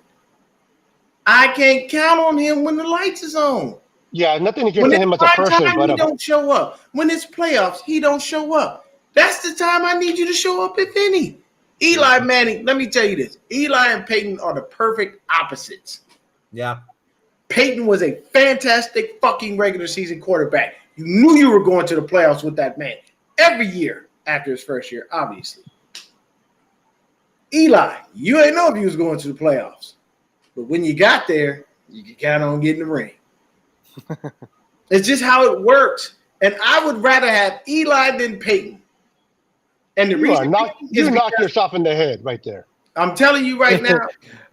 I can't count on him when the lights is on. Yeah, nothing against him as a person, but he don't show up. When it's playoffs, he don't show up. That's the time I need you to show up, if any. Eli Manning, let me tell you this. Eli and Peyton are the perfect opposites. Yeah. Peyton was a fantastic fucking regular season quarterback. You knew you were going to the playoffs with that man every year after his first year, obviously. Eli, you ain't know if he was going to the playoffs. But when you got there, you could count on getting the ring. It's just how it works. And I would rather have Eli than Peyton. And the reason you knock yourself in the head right there. I'm telling you right now.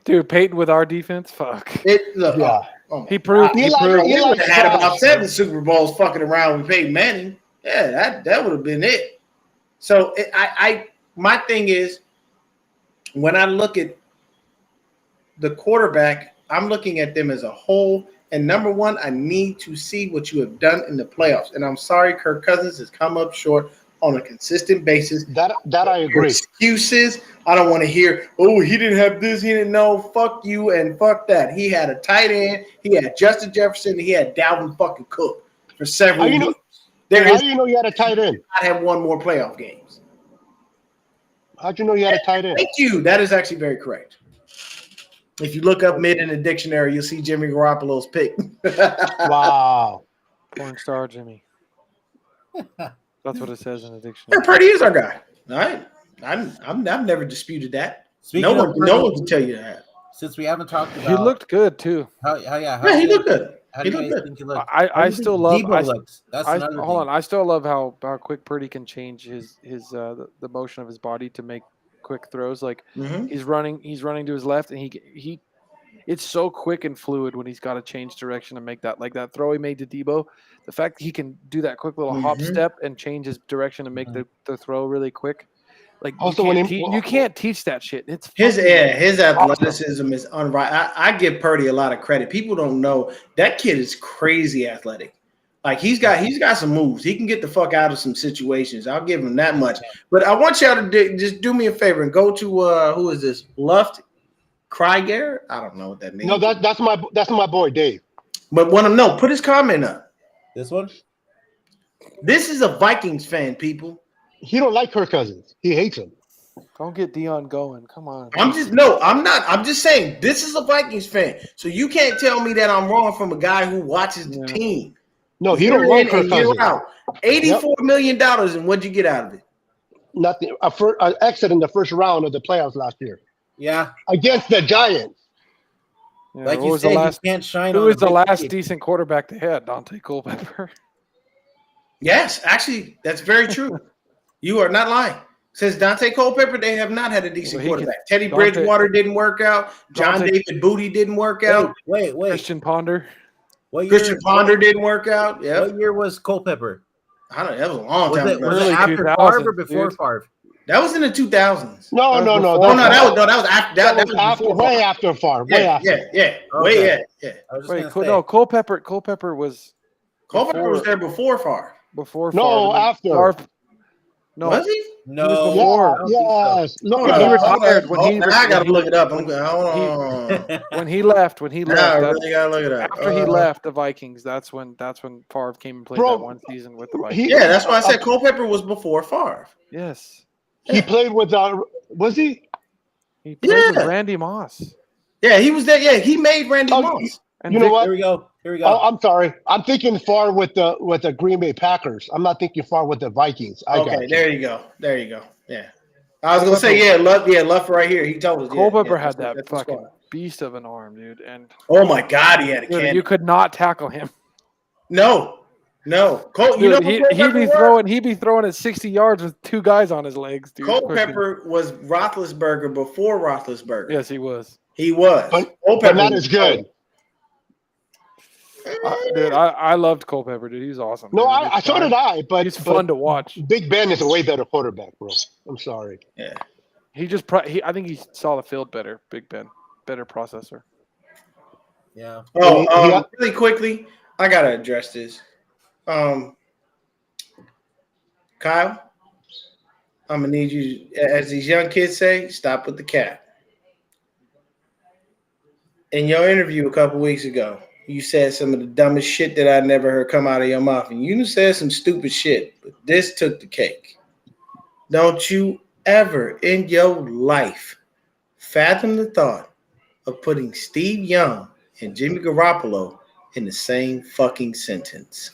Dude, Peyton with our defense, fuck. He proved. Eli had about 7 Super Bowls fucking around with Peyton Manning. Yeah, that would have been it. So my thing is, when I look at the quarterback, I'm looking at them as a whole. And number one, I need to see what you have done in the playoffs. And I'm sorry, Kirk Cousins has come up short on a consistent basis. That I agree. Excuses. I don't want to hear, oh, he didn't have this, he didn't know. Fuck you and fuck that. He had a tight end. He had Justin Jefferson. And he had Dalvin fucking Cook for several years. How do you know you had a tight end? I have won more playoff games. How'd you know you had a tight end? Thank you. That is actually very correct. If you look up mid in the dictionary, you'll see Jimmy Garoppolo's pick. Wow. Porn star Jimmy. That's what it says in the dictionary. Yeah, Purdy is our guy. All right. I've never disputed that. No one can tell you that. Since we haven't talked about, he looked good too. Yeah, he looked good. He looked good. I still love. Hold on. I still love how quick Purdy can change the motion of his body to make quick throws. Like he's running to his left, and he it's so quick and fluid when he's got to change direction and make that, like that throw he made to Debo. The fact that he can do that quick little hop step and change his direction and make the throw really quick. Like also, you can't teach that shit. It's his athleticism is unright. I give Purdy a lot of credit. People don't know that kid is crazy athletic. Like he's got some moves. He can get the fuck out of some situations. I'll give him that much. But I want y'all to just do me a favor and go to who is this? Luft Krieger? I don't know what that means. No, that's my boy Dave. But put his comment up. This one. This is a Vikings fan, people. He don't like Kirk Cousins. He hates him. Don't get Dion going. Come on. I'm not. I'm just saying this is a Vikings fan. So you can't tell me that I'm wrong from a guy who watches the team. No, he don't want Kirk Cousins. $84 million, and what'd you get out of it? Nothing. An exit in the first round of the playoffs last year. Yeah. Against the Giants. Yeah, like you said, you can't shine on. Who was the last decent quarterback they had? Dante Culpepper. Yes, actually, that's very true. You are not lying. Since Dante Culpepper, they have not had a decent quarterback. Teddy Bridgewater didn't work out. John David Booty didn't work out. Wait. Christian Ponder. Christian Ponder didn't work out. Yeah. What year was Culpepper? I don't know. That was a long time ago. Was it after Favre or before Favre? That was in the 2000s. No. That was after. That was after, way after Favre. Way after. Yeah. Okay. Wait, no. Culpepper was. Culpepper was there before Favre. Before Favre. No, after. Favre. No. Was he? No. Yes. No, he retired when he. I gotta look it up. When he left. I really gotta look it up. After he left the Vikings, that's when Favre came and played that one season with the Vikings. Yeah, that's why I said Culpepper was before Favre. Yes. He played with. Was he? He played with Randy Moss. Yeah, he was there. Yeah, he made Randy Moss. And you know what? Here we go. Here we go. Oh, I'm sorry. I'm thinking far with the Green Bay Packers. I'm not thinking far with the Vikings. Okay, there you go. Yeah. I was gonna say, Luff right here. He told us. Culpepper had that fucking beast of an arm, dude. And oh my god, he had a cannon. You could not tackle him. No. Cole, dude, he'd be throwing at 60 yards with 2 guys on his legs, dude. Culpepper was Roethlisberger before Roethlisberger. Yes, he was. But not as good. Dude, I loved Culpepper, dude. He's awesome. No, so did I. But he's fun to watch. Big Ben is a way better quarterback, bro. I'm sorry. Yeah. I think he saw the field better. Big Ben, better processor. Yeah. Really quickly, I gotta address this. Kyle, I'm gonna need you, as these young kids say, stop with the cap. In your interview a couple weeks ago, you said some of the dumbest shit that I never heard come out of your mouth, and you said some stupid shit, but this took the cake. Don't you ever in your life fathom the thought of putting Steve Young and Jimmy Garoppolo in the same fucking sentence.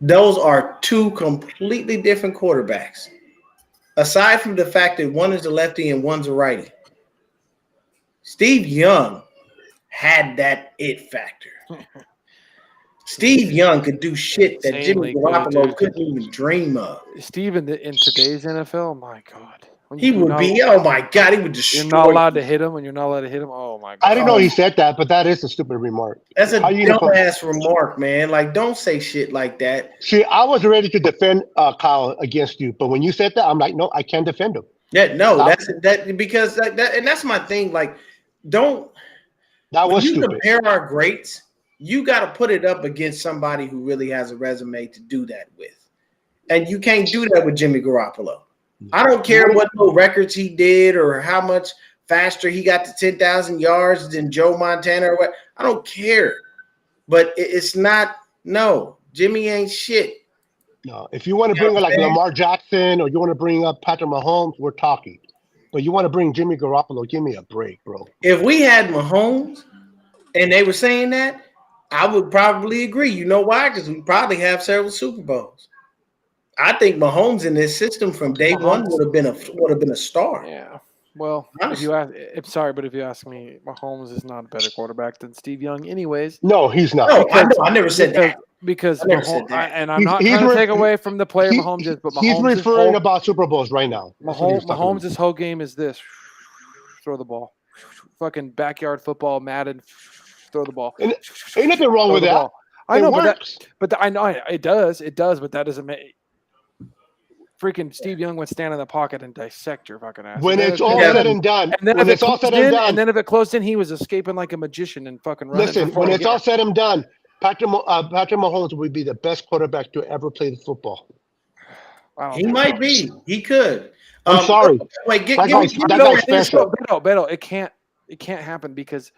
Those are 2 completely different quarterbacks. Aside from the fact that one is a lefty and one's a righty, Steve Young had that it factor. Steve Young could do shit that Jimmy Garoppolo couldn't even dream of. Steve in today's NFL, my God. He would be, oh my God, he would destroy. You're not allowed to hit him when you're not allowed to hit him. Oh my God. I didn't know he said that, but that is a stupid remark. That's a dumbass remark, man. Like, don't say shit like that. See, I was ready to defend Kyle against you, but when you said that, I'm like, no, I can't defend him. Yeah, no, because that, and that's my thing. Like, that was stupid. Compare our greats. You got to put it up against somebody who really has a resume to do that with, and you can't do that with Jimmy Garoppolo. I don't care what records he did or how much faster he got to 10,000 yards than Joe Montana or what. I don't care. But it's not – no, Jimmy ain't shit. No, if you want to bring up like Lamar Jackson or you want to bring up Patrick Mahomes, we're talking. But you want to bring Jimmy Garoppolo, give me a break, bro. If we had Mahomes and they were saying that, I would probably agree. You know why? Because we probably have several Super Bowls. I think Mahomes in this system from day one would have been a star. Yeah. Well, if you ask me, Mahomes is not a better quarterback than Steve Young, anyways. No, he's not. No, I never said that. Because Mahomes, and I'm not trying to take away from the player Mahomes is, but Mahomes he's referring about Super Bowls right now. Mahomes' whole game is this: throw the ball, fucking backyard football, Madden, throw the ball. And ain't nothing wrong with that. I know, but I know it does, but that doesn't make. Freaking Steve Young would stand in the pocket and dissect your fucking ass. When it's all said and done. And then and then if it closed in, he was escaping like a magician and fucking running. Listen, when it's all said and done, Patrick Mahomes would be the best quarterback to ever play the football. He might be. He could. I'm sorry. Wait, Beto, it can't happen because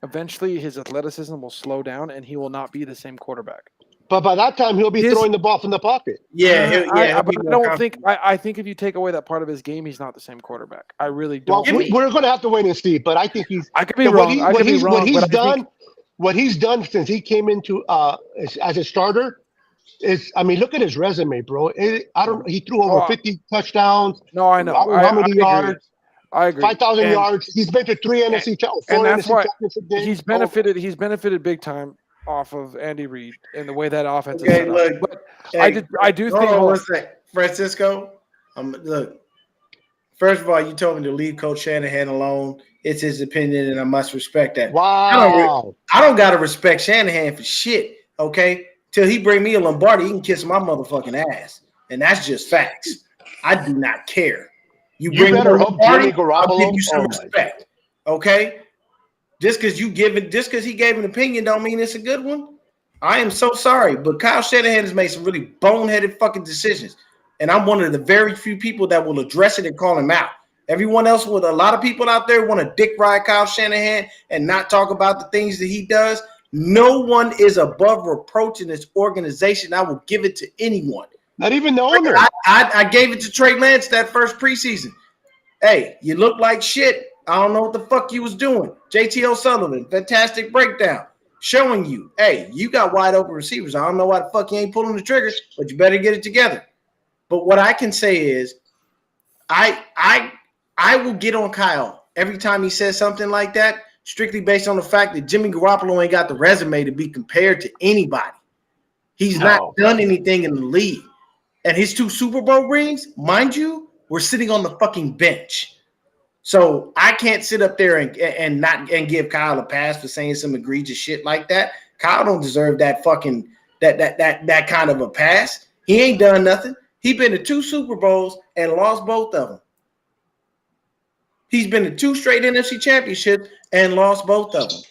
eventually his athleticism will slow down and he will not be the same quarterback. But by that time, he'll be throwing the ball from the pocket. I think if you take away that part of his game, he's not the same quarterback. I really don't. Well, we're going to have to wait and see. But I think he's. I could be wrong. What he's done since he came into as a starter is, I mean, look at his resume, bro. He threw over 50 touchdowns. No, I know. How many yards? I agree. 5,000 yards. He's been to 3 NFC championship games. He's benefited big time off of Andy Reid and the way that offense is set up. But I do think Francisco, look, first of all, you told me to leave Coach Shanahan alone. It's his opinion, and I must respect that. Wow. I don't got to respect Shanahan for shit, okay? Till he bring me a Lombardi, he can kiss my motherfucking ass. And that's just facts. I do not care. You bring me a Lombardi, I'll give you some respect, okay? Just because he gave an opinion don't mean it's a good one. I am so sorry, but Kyle Shanahan has made some really boneheaded fucking decisions. And I'm one of the very few people that will address it and call him out. Everyone else, with a lot of people out there, want to dick ride Kyle Shanahan and not talk about the things that he does. No one is above reproach in this organization. I will give it to anyone. Not even the owner. I gave it to Trey Lance that first preseason. Hey, you look like shit. I don't know what the fuck you was doing. JT O'Sullivan, fantastic breakdown. showing you, hey, you got wide open receivers. I don't know why the fuck you ain't pulling the trigger, but you better get it together. But what I can say is, I will get on Kyle every time he says something like that, strictly based on the fact that Jimmy Garoppolo ain't got the resume to be compared to anybody. He's not done anything in the league. And his 2 Super Bowl rings, mind you, were sitting on the fucking bench. So I can't sit up there and give Kyle a pass for saying some egregious shit like that. Kyle don't deserve that fucking that kind of a pass. He ain't done nothing. He been to 2 Super Bowls and lost both of them. He's been to 2 straight NFC championships and lost both of them.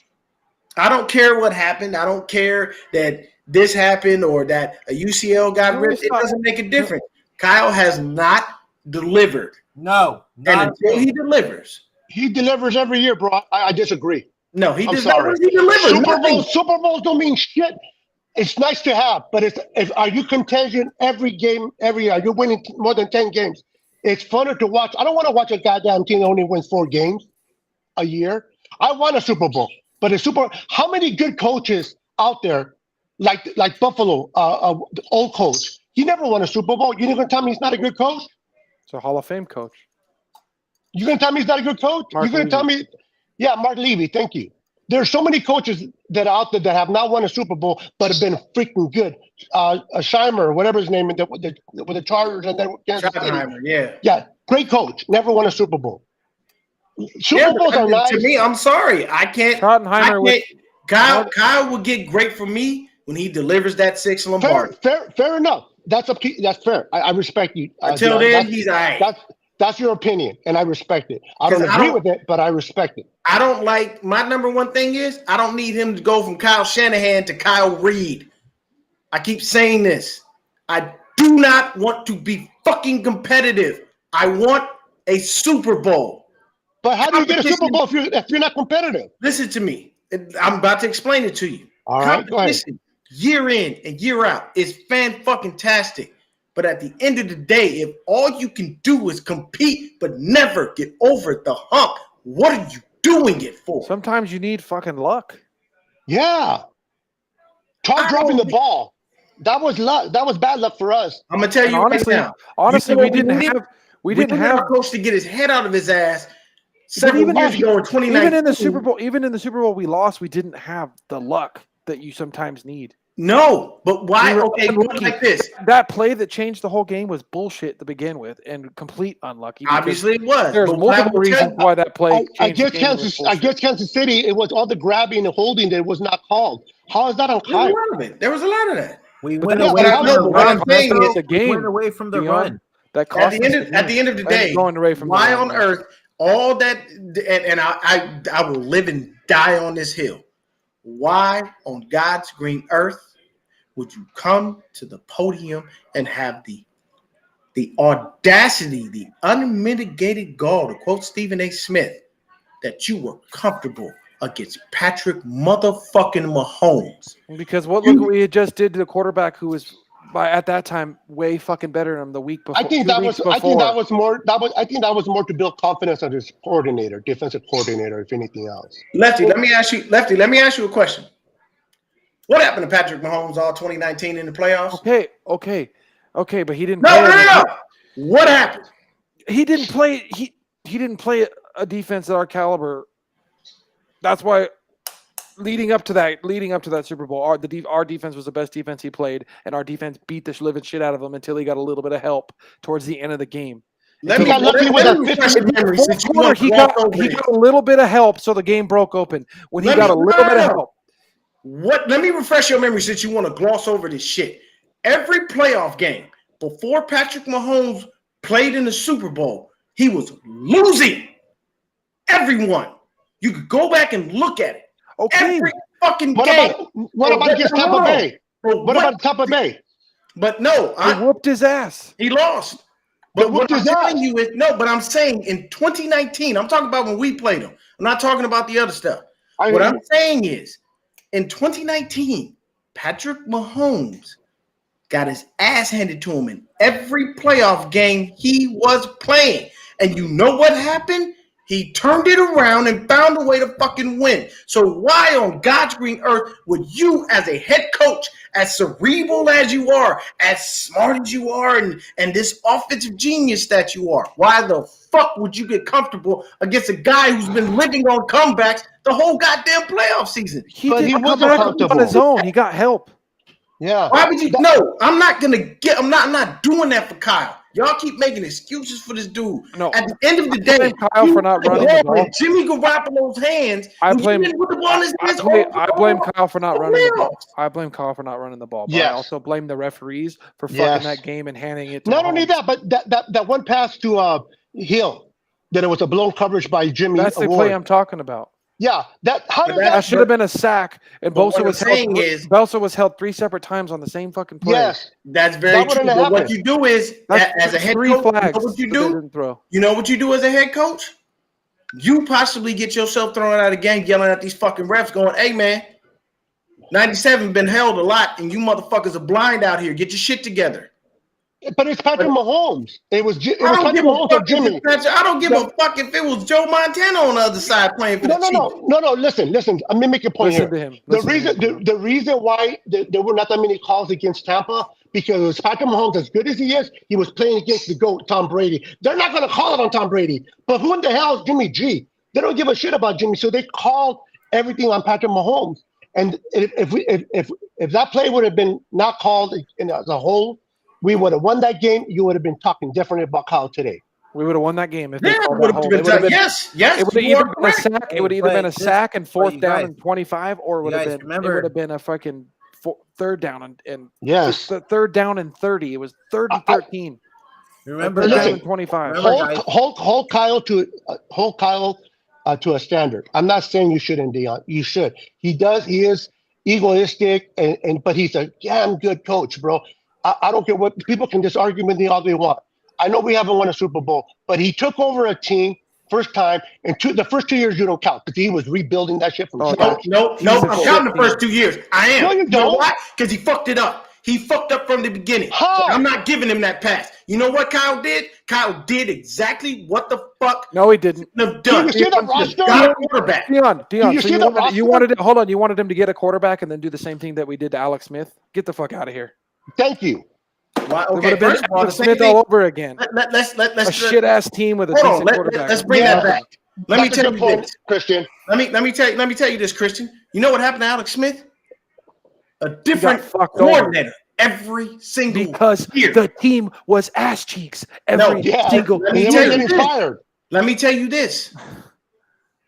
I don't care what happened. I don't care that this happened or that a UCL got ripped. It doesn't make a difference. Kyle has not delivered. No. And until he delivers. He delivers every year, bro. I disagree. No, he I'm does sorry. not. He delivers. Super Bowls don't mean shit. It's nice to have, but are you contending every game, every year? You're winning more than 10 games. It's funner to watch. I don't want to watch a goddamn team that only wins 4 games a year. I want a Super Bowl, but how many good coaches out there, like Buffalo, the old coach, he never won a Super Bowl. You're going to tell me he's not a good coach? It's a Hall of Fame coach. You're going to tell me he's not a good coach? You're going to tell me, yeah, Mark Levy, thank you. There are so many coaches that are out there that have not won a Super Bowl, but have been freaking good. Scheimer, whatever his name is, with the Chargers and then Kansas City. Yeah, great coach. Never won a Super Bowl. Super Bowls are nice. To me, I'm sorry. I can't. Kyle will get great from me when he delivers that 6 Lombardi. Fair enough. That's fair. I respect you. Until then, he's all right. That's your opinion, and I respect it. I don't agree with it, but I respect it. I don't like – my number one thing is I don't need him to go from Kyle Shanahan to Kyle Reed. I keep saying this. I do not want to be fucking competitive. I want a Super Bowl. But how do you get a Super Bowl if you're not competitive? Listen to me. I'm about to explain it to you. All right, go ahead. Year in and year out is fan-fucking-tastic. But at the end of the day, if all you can do is compete but never get over the hump, what are you doing it for? Sometimes you need fucking luck. Yeah. Try dropping the ball. That was luck. That was bad luck for us. I'm gonna tell you honestly, right now. Honestly, we didn't have a coach to get his head out of his ass several years ago in 2019. Even in the Super Bowl we lost, we didn't have the luck that you sometimes need. No, but why? Okay, like this. That play that changed the whole game was bullshit to begin with and complete unlucky. Obviously, it was. There's multiple reasons why that play. I guess Kansas City. It was all the grabbing and holding that was not called. How is that on Kyle? There was a lot of that. We went away from the run. That at the end of the day, why on earth all that? And I will live and die on this hill. Why on God's green earth would you come to the podium and have the audacity, the unmitigated gall, to quote Stephen A. Smith, that you were comfortable against Patrick motherfucking Mahomes? Because look what we just did to the quarterback who was at that time way fucking better than him the week before. I think that was more to build confidence of his defensive coordinator, if anything else. Lefty, let me ask you a question. What happened to Patrick Mahomes all 2019 in the playoffs? Okay, but he didn't. No. What happened? He didn't play. He didn't play a defense at our caliber. That's why. Leading up to that Super Bowl, our defense was the best defense he played, and our defense beat the living shit out of him until he got a little bit of help towards the end of the game. He got a little bit of help, so the game broke open. When he got a little bit of help. Let me refresh your memory since you want to gloss over this shit. Every playoff game before Patrick Mahomes played in the Super Bowl, he was losing. Everyone. You could go back and look at it. Okay. Every fucking game. What about against Tampa Bay? What about Tampa Bay? But no, he whooped his ass. He lost. But what I'm telling you is but I'm saying in 2019, I'm talking about when we played him. I'm not talking about the other stuff. What I'm saying is in 2019, Patrick Mahomes got his ass handed to him in every playoff game he was playing. And you know what happened? He turned it around and found a way to fucking win. So why on God's green earth would you, as a head coach, as cerebral as you are, as smart as you are, and this offensive genius that you are, why the fuck would you get comfortable against a guy who's been living on comebacks the whole goddamn playoff season? He wasn't comfortable on his own. He got help. Yeah. Why would you? No, I'm not not doing that for Kyle. Y'all keep making excuses for this dude. No, at the end of the day, Kyle for not running the ball. Jimmy Garoppolo's hands. I blame Kyle for not running the ball. I blame Kyle for not running the ball. But I also blame the referees for fucking that game and handing it to Not only that, but that one pass to Hill, that it was a blown coverage by Jimmy. That's the play I'm talking about. Yeah, that should have been a sack, and Bosa was held 3 separate times on the same fucking play. Yes, that's very true. But what you do is, as a head coach, you know what you do? You know what you do as a head coach? You possibly get yourself thrown out of the game, yelling at these fucking refs, going, "Hey man, 97 been held a lot, and you motherfuckers are blind out here. Get your shit together." But it's Patrick Mahomes. It was Patrick Mahomes or Jimmy. I don't give a fuck if it was Joe Montana on the other side playing for the Chiefs. No. Listen. Let me make a point here. The reason why there were not that many calls against Tampa, because Patrick Mahomes, as good as he is, he was playing against the GOAT, Tom Brady. They're not going to call it on Tom Brady. But who in the hell is Jimmy G? They don't give a shit about Jimmy, so they called everything on Patrick Mahomes. And if that play would have been not called as a whole, we would have won that game. You would have been talking differently about Kyle today. We would have won that game if they called that hold. Yes. It would have either been a sack. It would have either been a sack and 4th down and 25, or it would have been a fucking 3rd down and yes, the 3rd down and 30. It was 30-13. Remember, 3rd down and 25. Hold Kyle to a standard. I'm not saying you shouldn't, Dion. You should. He is egoistic, but he's a damn good coach, bro. I don't care what people can just argue with me all they want. I know we haven't won a Super Bowl, but he took over a team first time, and the first 2 years you don't count because he was rebuilding that shit from scratch. No, I'm counting the first 2 years. I am. No, you don't. You know why? Because he fucked it up. He fucked up from the beginning. So I'm not giving him that pass. You know what Kyle did? Kyle did exactly what the fuck. No, he didn't. Have done. You see the roster? Got a quarterback. Dion. You wanted him to get a quarterback and then do the same thing that we did to Alex Smith? Get the fuck out of here. Thank you. Why? Okay, it would have been Alex Smith all over again. Let's a shit ass team with a decent quarterback. Let's bring that back. Let me tell you this, Christian. Let me tell you this, Christian. You know what happened to Alex Smith? A different coordinator every single year. Because the team was ass cheeks every single year. Let me tell you this.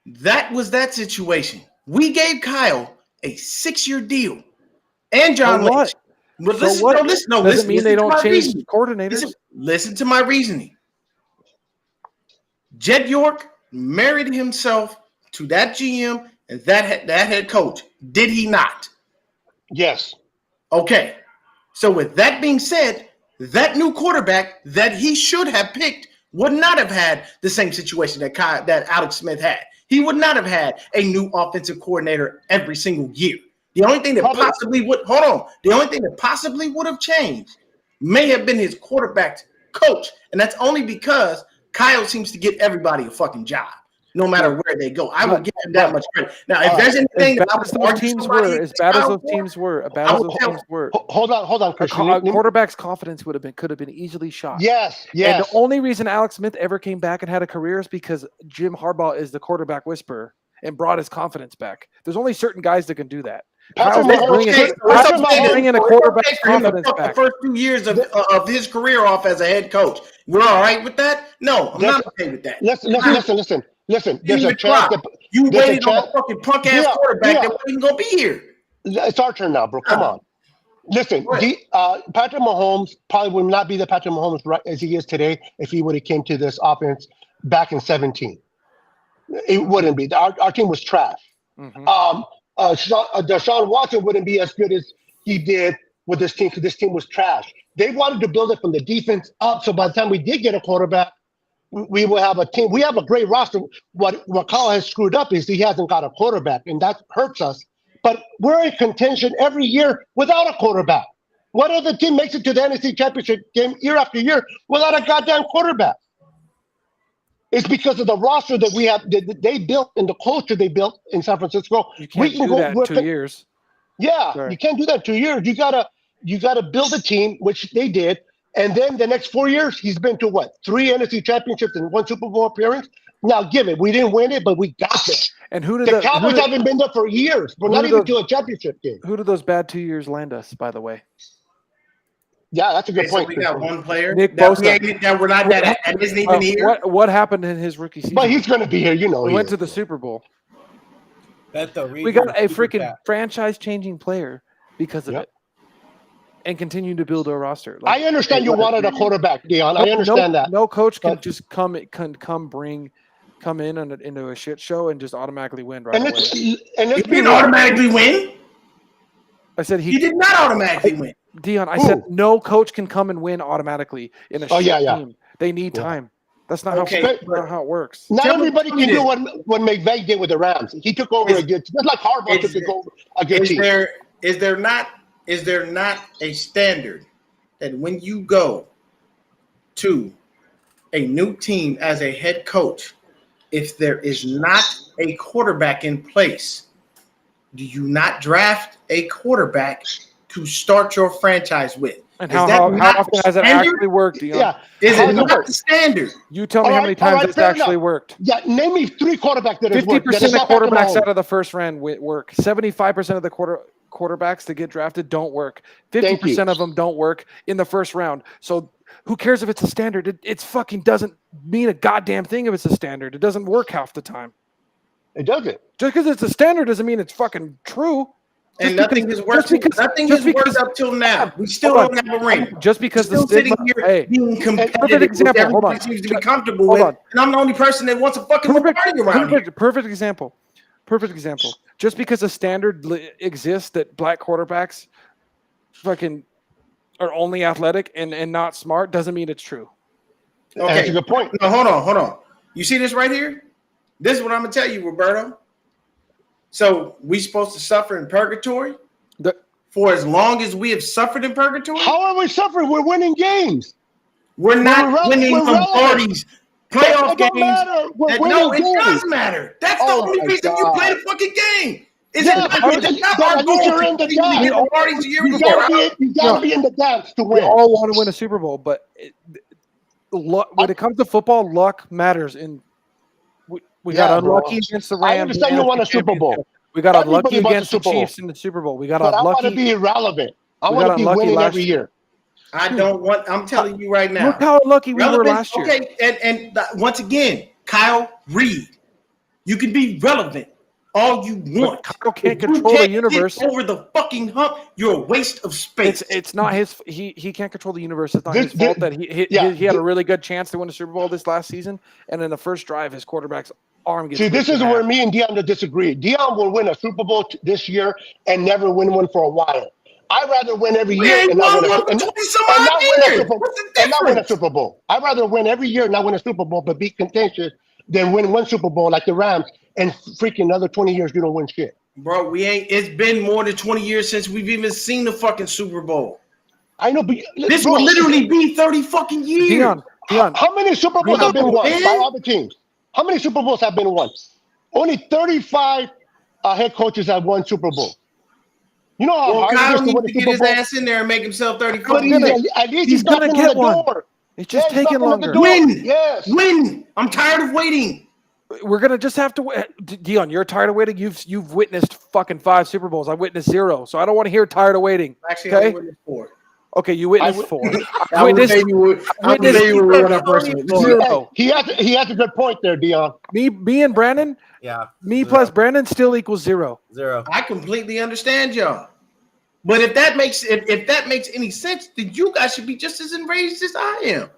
That was that situation. We gave Kyle a 6-year deal. And John Lynch. But listen, doesn't mean they don't change coordinators. Listen to my reasoning. Jed York married himself to that GM and that head coach. Did he not? Yes. Okay. So with that being said, that new quarterback that he should have picked would not have had the same situation that Alex Smith had. He would not have had a new offensive coordinator every single year. The only thing that possibly would have changed may have been his quarterback coach. And that's only because Kyle seems to get everybody a fucking job, no matter where they go. I will give him that much credit. Now, if there's anything as bad as those teams were, hold on, Christian. Quarterback's confidence could have been easily shot. Yes. And the only reason Alex Smith ever came back and had a career is because Jim Harbaugh is the quarterback whisperer and brought his confidence back. There's only certain guys that can do that. Bringing a quarterback's confidence back. The first 2 years of his career off as a head coach. We're all right with that? No, I'm not okay with that. Listen. There's a chance that you waited on a fucking punk ass quarterback that wasn't gonna be here. It's our turn now, bro. Come on. Listen, Patrick Mahomes probably would not be the Patrick Mahomes as he is today if he would have came to this offense back in 2017. It wouldn't be. Our team was trash. Mm-hmm. Deshaun Watson wouldn't be as good as he did with this team because this team was trash. They wanted to build it from the defense up. So by the time we did get a quarterback, we will have a team. We have a great roster. What Kyle has screwed up is he hasn't got a quarterback, and that hurts us. But we're in contention every year without a quarterback. What other team makes it to the NFC Championship game year after year without a goddamn quarterback? It's because of the roster that we have that they built and the culture they built in San Francisco. You can't do that in 2 years. Yeah, Sorry. you can't do that in 2 years. You gotta build a team, which they did, and then the next 4 years he's been to what? 3 NFC championships and 1 Super Bowl appearance. Now, give it. We didn't win it, but we got there. And who did The Cowboys haven't been there for years, but not even to a championship game. Who did those bad 2 years land us? By the way. Yeah, that's a good point. So we got one player Nick that Bosa. we're not that isn't even here. What happened in his rookie season? But he's going to be here, you know. We went to the Super Bowl. We got a freaking franchise-changing player because of it, and continue to build a roster. I understand you wanted a quarterback, Dion. I understand that. No coach can just come in into a shit show and just automatically win right away. He didn't automatically win. I said he did not automatically win. Dion, I said no coach can come and win automatically in a team. They need time. That's not how it works. Not everybody can do what McVay did with the Rams. He took over a good team. Just like Harbaugh took over a good team. Is there not a standard that when you go to a new team as a head coach, if there is not a quarterback in place, do you not draft a quarterback to start your franchise with? And how often has it actually worked, Dion? Yeah. Is it not the standard? You tell me how many times it's actually worked. Yeah, name me 3 quarterbacks that has worked. 50% of quarterbacks out of the first round work. 75% of the quarterbacks that get drafted don't work. 50% of them don't work in the first round. So who cares if it's a standard? It fucking doesn't mean a goddamn thing if it's a standard. It doesn't work half the time. It doesn't. Just because it's a standard doesn't mean it's fucking true. And nothing has worked. Nothing has worked up till now. We still don't have a ring. Just because the stigma, sitting here being competitive, example. Everybody seems to be comfortable with, and I'm the only person that wants a fucking party around here. Perfect example. Just because a standard exists that black quarterbacks fucking are only athletic and not smart doesn't mean it's true. Okay, that's a good point. No, hold on. You see this right here? This is what I'm gonna tell you, Roberto. So we supposed to suffer in purgatory for as long as we have suffered in purgatory? How are we suffering? We're winning games. We're not winning Lombardi's playoff games. It does matter. That's the only reason you play the fucking game. It's not our goal to win Lombardi's a year before. You gotta be in the dance to win. We all want to win a Super Bowl, but when it comes to football, luck matters. We got unlucky against the Rams. I understand you want a Super Bowl. We got unlucky against the Chiefs in the Super Bowl. We got unlucky. I want to be irrelevant. I want to be winning every year. I'm telling you right now. Look how lucky we were last year. Okay, and once again, Kyle Reed, you can be relevant all you want. But Kyle can't control the universe. Over the fucking hump, you're a waste of space. It's not his. He can't control the universe. It's not his fault that he had a really good chance to win a Super Bowl this last season, and in the first drive, his quarterback's arm gets. See, this is where me and Dion disagree. Dion will win a Super Bowl this year and never win one for a while. I'd rather win every year and not win a Super Bowl. I'd rather win every year and not win a Super Bowl, but be contentious than win one Super Bowl like the Rams and freaking another 20 years you don't win shit. Bro, it's been more than 20 years since we've even seen the fucking Super Bowl. I know, but this will literally be 30 fucking years. Dion. How many Super Bowls have been won by other teams? How many Super Bowls have been won? Only 35 head coaches have won Super Bowl. You know how hard it is to win a get Super his Bowl? ass in there and make himself 30 At least he's going to get one. It's just taking longer. Win. I'm tired of waiting. We're gonna just have to wait. Dion, you're tired of waiting. You've witnessed fucking 5 Super Bowls. I witnessed 0, so I don't want to hear tired of waiting. Actually, okay? I witnessed 4. Okay, you witnessed 4. I would say you were one of our 0. He has a good point there, Dion. Me and Brandon. Yeah. Me plus Brandon still equals 0. I completely understand y'all. But if that makes any sense, then you guys should be just as enraged as I am.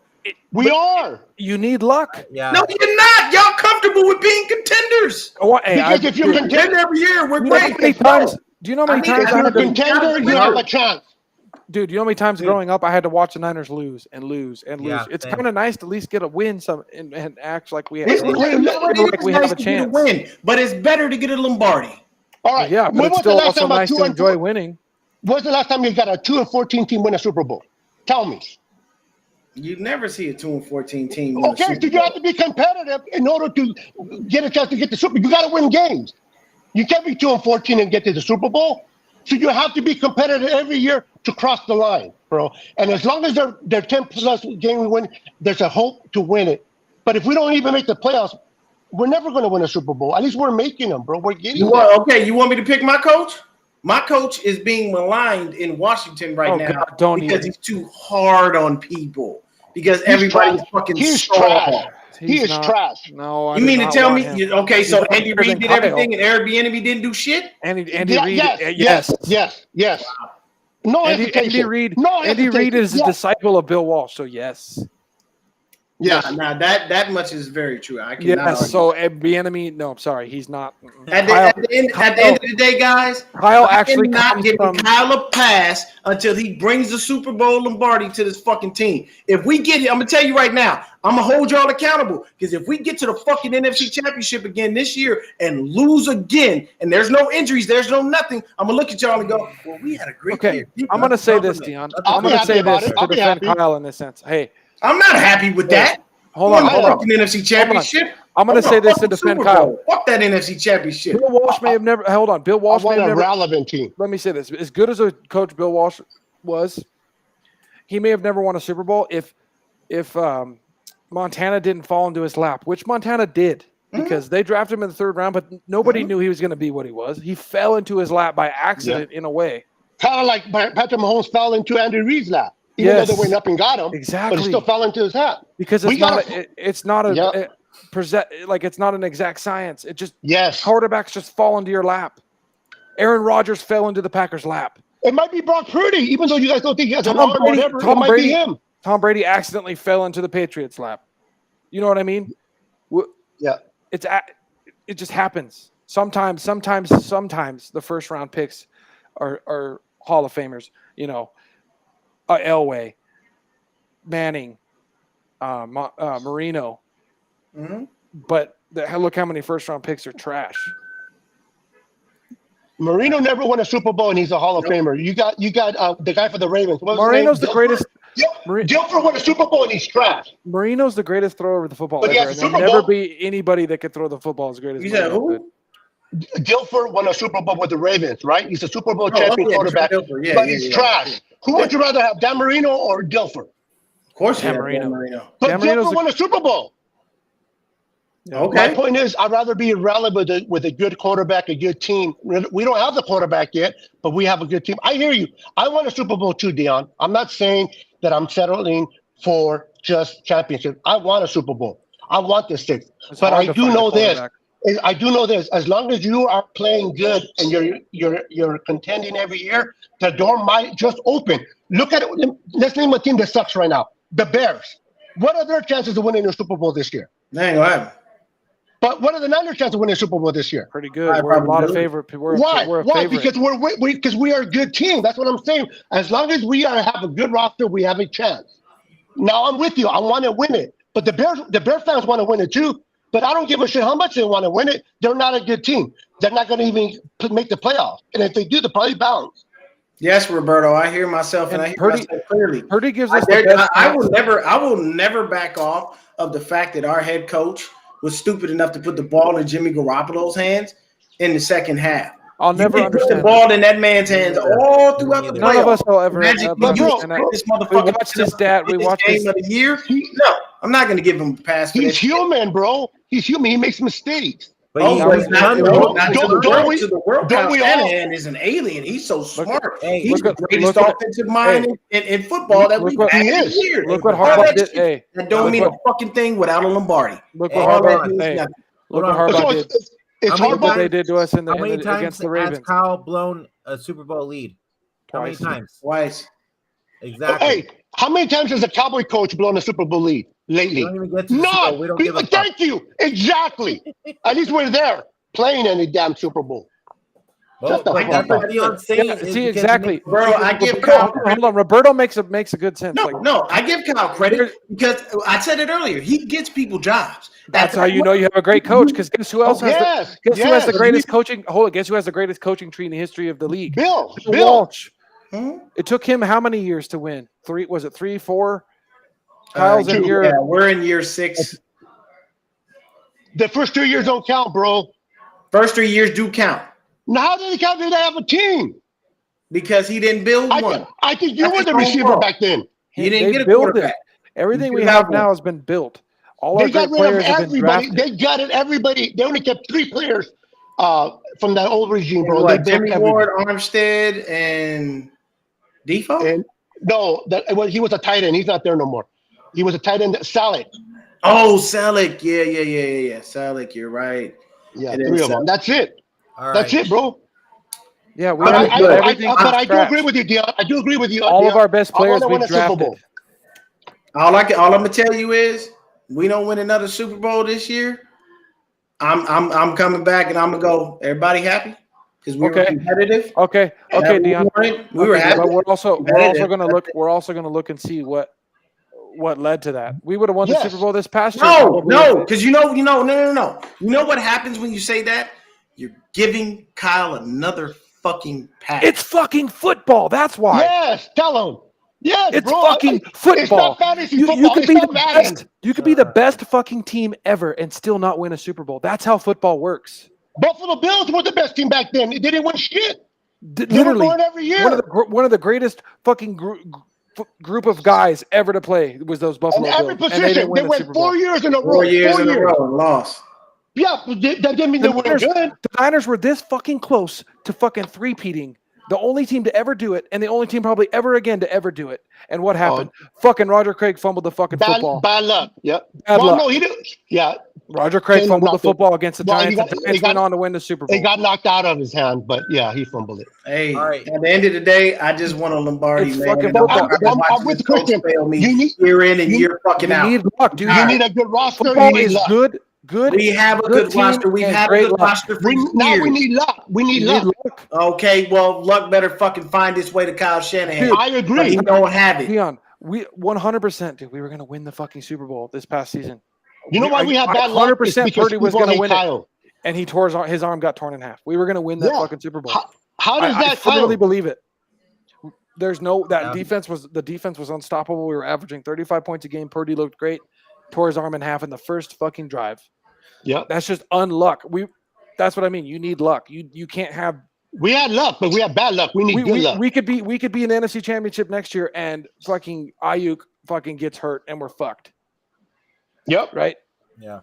We are. You need luck. Yeah. No, you're not. Y'all comfortable with being contenders. Because if you contend every year, we're great. Do you know how many times if you're a contender, you have a chance. Dude, you know how many times growing up I had to watch the Niners lose and lose and lose. Yeah, it's kind of nice to at least get a win and act like we have, a chance. Win, but it's better to get a Lombardi. All right. Yeah, but it's still also nice to enjoy winning. When's the last time you got a 2-14 team win a Super Bowl? Tell me. You never see a 2-14 team. Win Okay, so you have to be competitive in order to get a chance to get the Super. You got to win games. You can't be 2-14 and get to the Super Bowl. So you have to be competitive every year to cross the line, bro. And as long as they're 10+ game we win, there's a hope to win it. But if we don't even make the playoffs, we're never going to win a Super Bowl. At least we're making them, bro. We're getting there. Okay, you want me to pick my coach? My coach is being maligned in Washington right now because he's too hard on people. Because everybody's fucking trash. He is trash. No, you mean to tell me? Okay, so Andy Reid did everything and Airbnb didn't do shit? Andy Reid, yes. Wow. No, Andy Reid is a disciple of Bill Walsh, so yes. Yes. Now that much is very true. I cannot argue. So Bieniemy, no, I'm sorry, he's not. At the end of the day, guys, Kyle actually not giving Kyle a pass until he brings the Super Bowl Lombardi to this fucking team. If we get it, I'm gonna tell you right now, I'm gonna hold y'all accountable because if we get to the fucking NFC Championship again this year and lose again, and there's no injuries, there's no nothing, I'm gonna look at y'all and go, well, we had a great year. I'm gonna say this, Dion. I'm gonna say this to defend Kyle in this sense. Hey. I'm not happy with that. Hold on. NFC Championship. I'm going to say this to defend Kyle. Fuck that NFC Championship. Bill Walsh may have never. Hold on. Bill Walsh may have never. Relevant team. Let me say this: as good as a coach Bill Walsh was, he may have never won a Super Bowl if Montana didn't fall into his lap, which Montana did because they drafted him in the 3rd round, but nobody knew he was going to be what he was. He fell into his lap by accident in a way. Kind of like Patrick Mahomes fell into Andy Reid's lap. Even though they went up and got him, exactly, but it still fell into his hat because it's not an exact science. It just quarterbacks just fall into your lap. Aaron Rodgers fell into the Packers' lap. It might be Brock Purdy, even though you guys don't think he has an arm or whatever. It might be him. Tom Brady accidentally fell into the Patriots' lap. You know what I mean? Yeah. It just happens. Sometimes the first round picks are Hall of Famers. You know. Elway, Manning, Marino, but look how many first-round picks are trash. Marino never won a Super Bowl, and he's a Hall of Famer. You got the guy for the Ravens. Marino's the greatest. Dilfer won a Super Bowl, and he's trash. Marino's the greatest thrower of the football ever. There'll never be anybody that could throw the football as great as Marino. Who? Dilfer won a Super Bowl with the Ravens, right? He's a Super Bowl champion quarterback, but he's trash. Who would you rather have, Dan Marino or Dilfer? Of course, Dan Marino. But Dilfer won a Super Bowl. Okay. My point is, I'd rather be relevant with a good quarterback, a good team. We don't have the quarterback yet, but we have a good team. I hear you. I want a Super Bowl too, Dion. I'm not saying that I'm settling for just championship. I want a Super Bowl. I want the 6th. But I do know this. As long as you are playing good and you're contending every year, the door might just open. Look at it. Let's name a team that sucks right now. The Bears. What are their chances of winning the Super Bowl this year? They ain't gonna happen. But what are the Niners' chances of winning the Super Bowl this year? Pretty good. We're a lot of favorite. Why? Favorite. Because we are a good team. That's what I'm saying. As long as we have a good roster, we have a chance. Now I'm with you. I want to win it, but the Bears fans want to win it too. But I don't give a shit how much they want to win it. They're not a good team. They're not going to even make the playoffs. And if they do, they'll probably bounce. Yes, Roberto. I hear myself, and I hear myself clearly. Purdy gives us the best. I will never back off of the fact that our head coach was stupid enough to put the ball in Jimmy Garoppolo's hands in the second half. I'll never understand. Put the ball in that man's hands all throughout the playoffs. None of us will ever understand that. This motherfucker we watched his dad. We watched game of the year. No, I'm not going to give him a pass. He's human, bro. He's human. He makes mistakes. But he's not to the world. Shanahan is an alien. He's so smart. He's the greatest offensive mind in football that we've had in years. Look what Harbaugh did. That don't mean a fucking thing without a Lombardi. Look what Harbaugh did. It's Look what they did to us against the Ravens. Has Kyle blown a Super Bowl lead? How many times? Twice. Exactly. Hey, how many times has a Cowboy coach blown a Super Bowl lead lately? No. Thank you. Exactly. At least we're there playing any damn Super Bowl. Well, see, exactly. Bro, I give Kyle credit. Hold on. Roberto makes a good sense. No, I give Kyle credit because I said it earlier. He gets people jobs. That's how you know you have a great coach. Because guess who else has who has the greatest coaching? Guess who has the greatest coaching tree in the history of the league? Bill Walsh. It took him how many years to win? 3, 4? Kyle's in year. Yeah, we're in year 6. The first 2 years don't count, bro. First 3 years do count Now, how did it count? Did they have a team? because he didn't build one. I think you That's were his the own receiver fault. back then. He didn't get a built quarterback. Everything we You have have now one. has been built. All They our got great rid of players have been everybody. drafted. They gutted everybody. They only kept 3 players from that old regime, bro. What, They built Jimmy everybody. Ward, Armstead, and Defoe? And no, he was a tight end. He's not there no more. He was a tight end. Saleh. Oh, Selleck. Yeah. Selleck, you're right. Yeah, It 3 is of them. Selleck. That's it. All That's right. it, bro. Yeah, we But have everything from I do scratch. agree with you, Dion. I do agree with you. All Dion. of our best I players wanna win we've a Super drafted. Bowl. All I'm gonna tell you is, we don't win another Super Bowl this year. I'm coming back and I'm gonna go. Everybody happy because we were competitive. Okay, Dion. We were happy. But we're also Competitive. going to look. We're also going to look and see what led to that. We would have won the Yes. Super Bowl this past year. No, probably. because no. You know what happens when you say that? You're giving Kyle another fucking pass. It's fucking football. That's why. Yes, tell him. Yes, It's bro. fucking football. It's not fantasy You football. could It's be not the Madden. best. You could be the best fucking team ever and still not win a Super Bowl. That's how football works. Buffalo Bills were the best team back then. They didn't win shit. They were Literally, going every year. one of the greatest fucking group of guys ever to play was those Buffalo And every Bills. position, they went 4 years in a row. 4 years in a row and lost. Yeah, but that didn't mean they were good. The Niners were this fucking close to fucking three-peating. The only team to ever do it, and the only team probably ever again to ever do it. And what happened? Fucking Roger Craig fumbled the fucking football. Bad luck. Yep. Bad luck. No, he didn't. Yeah. Roger Craig Taylor fumbled the knocked it. football against the Well, Giants. The Giants went on to win the Super Bowl. It got knocked out of his hand, but yeah, he fumbled it. Hey, All right. at the end of the day, I just want a Lombardi, It's man. fucking And football. I'm with Christian. Fail me You need- year in and year fucking You out. need luck, dude. You need a good roster. Football You need is luck. good. We have a good team roster. We've and had a great good luck. roster for Now years. we need luck. We need You need luck. luck. Okay, well, luck better fucking find its way to Kyle Shanahan. Dude, I But agree. he don't have it. Dion, we 100%, dude. We were going to win the fucking Super Bowl this past season. You know why we have bad luck? 100% It's because Purdy was people going to hate win Kyle. it, and he tore his arm got torn in half. We were going to win that Yeah. fucking Super Bowl. How does I that firmly Kyle? believe it. There's no Yeah. defense was unstoppable. We were averaging 35 points a game. Purdy looked great. Tore his arm in half in the first fucking drive. Yeah, That's just unluck. That's what I mean. You need luck. You can't have. we had luck, but we have bad luck. We need good luck. We could be in the NFC Championship next year, and fucking Ayuk fucking gets hurt, and we're fucked. Yep. Right? Yeah.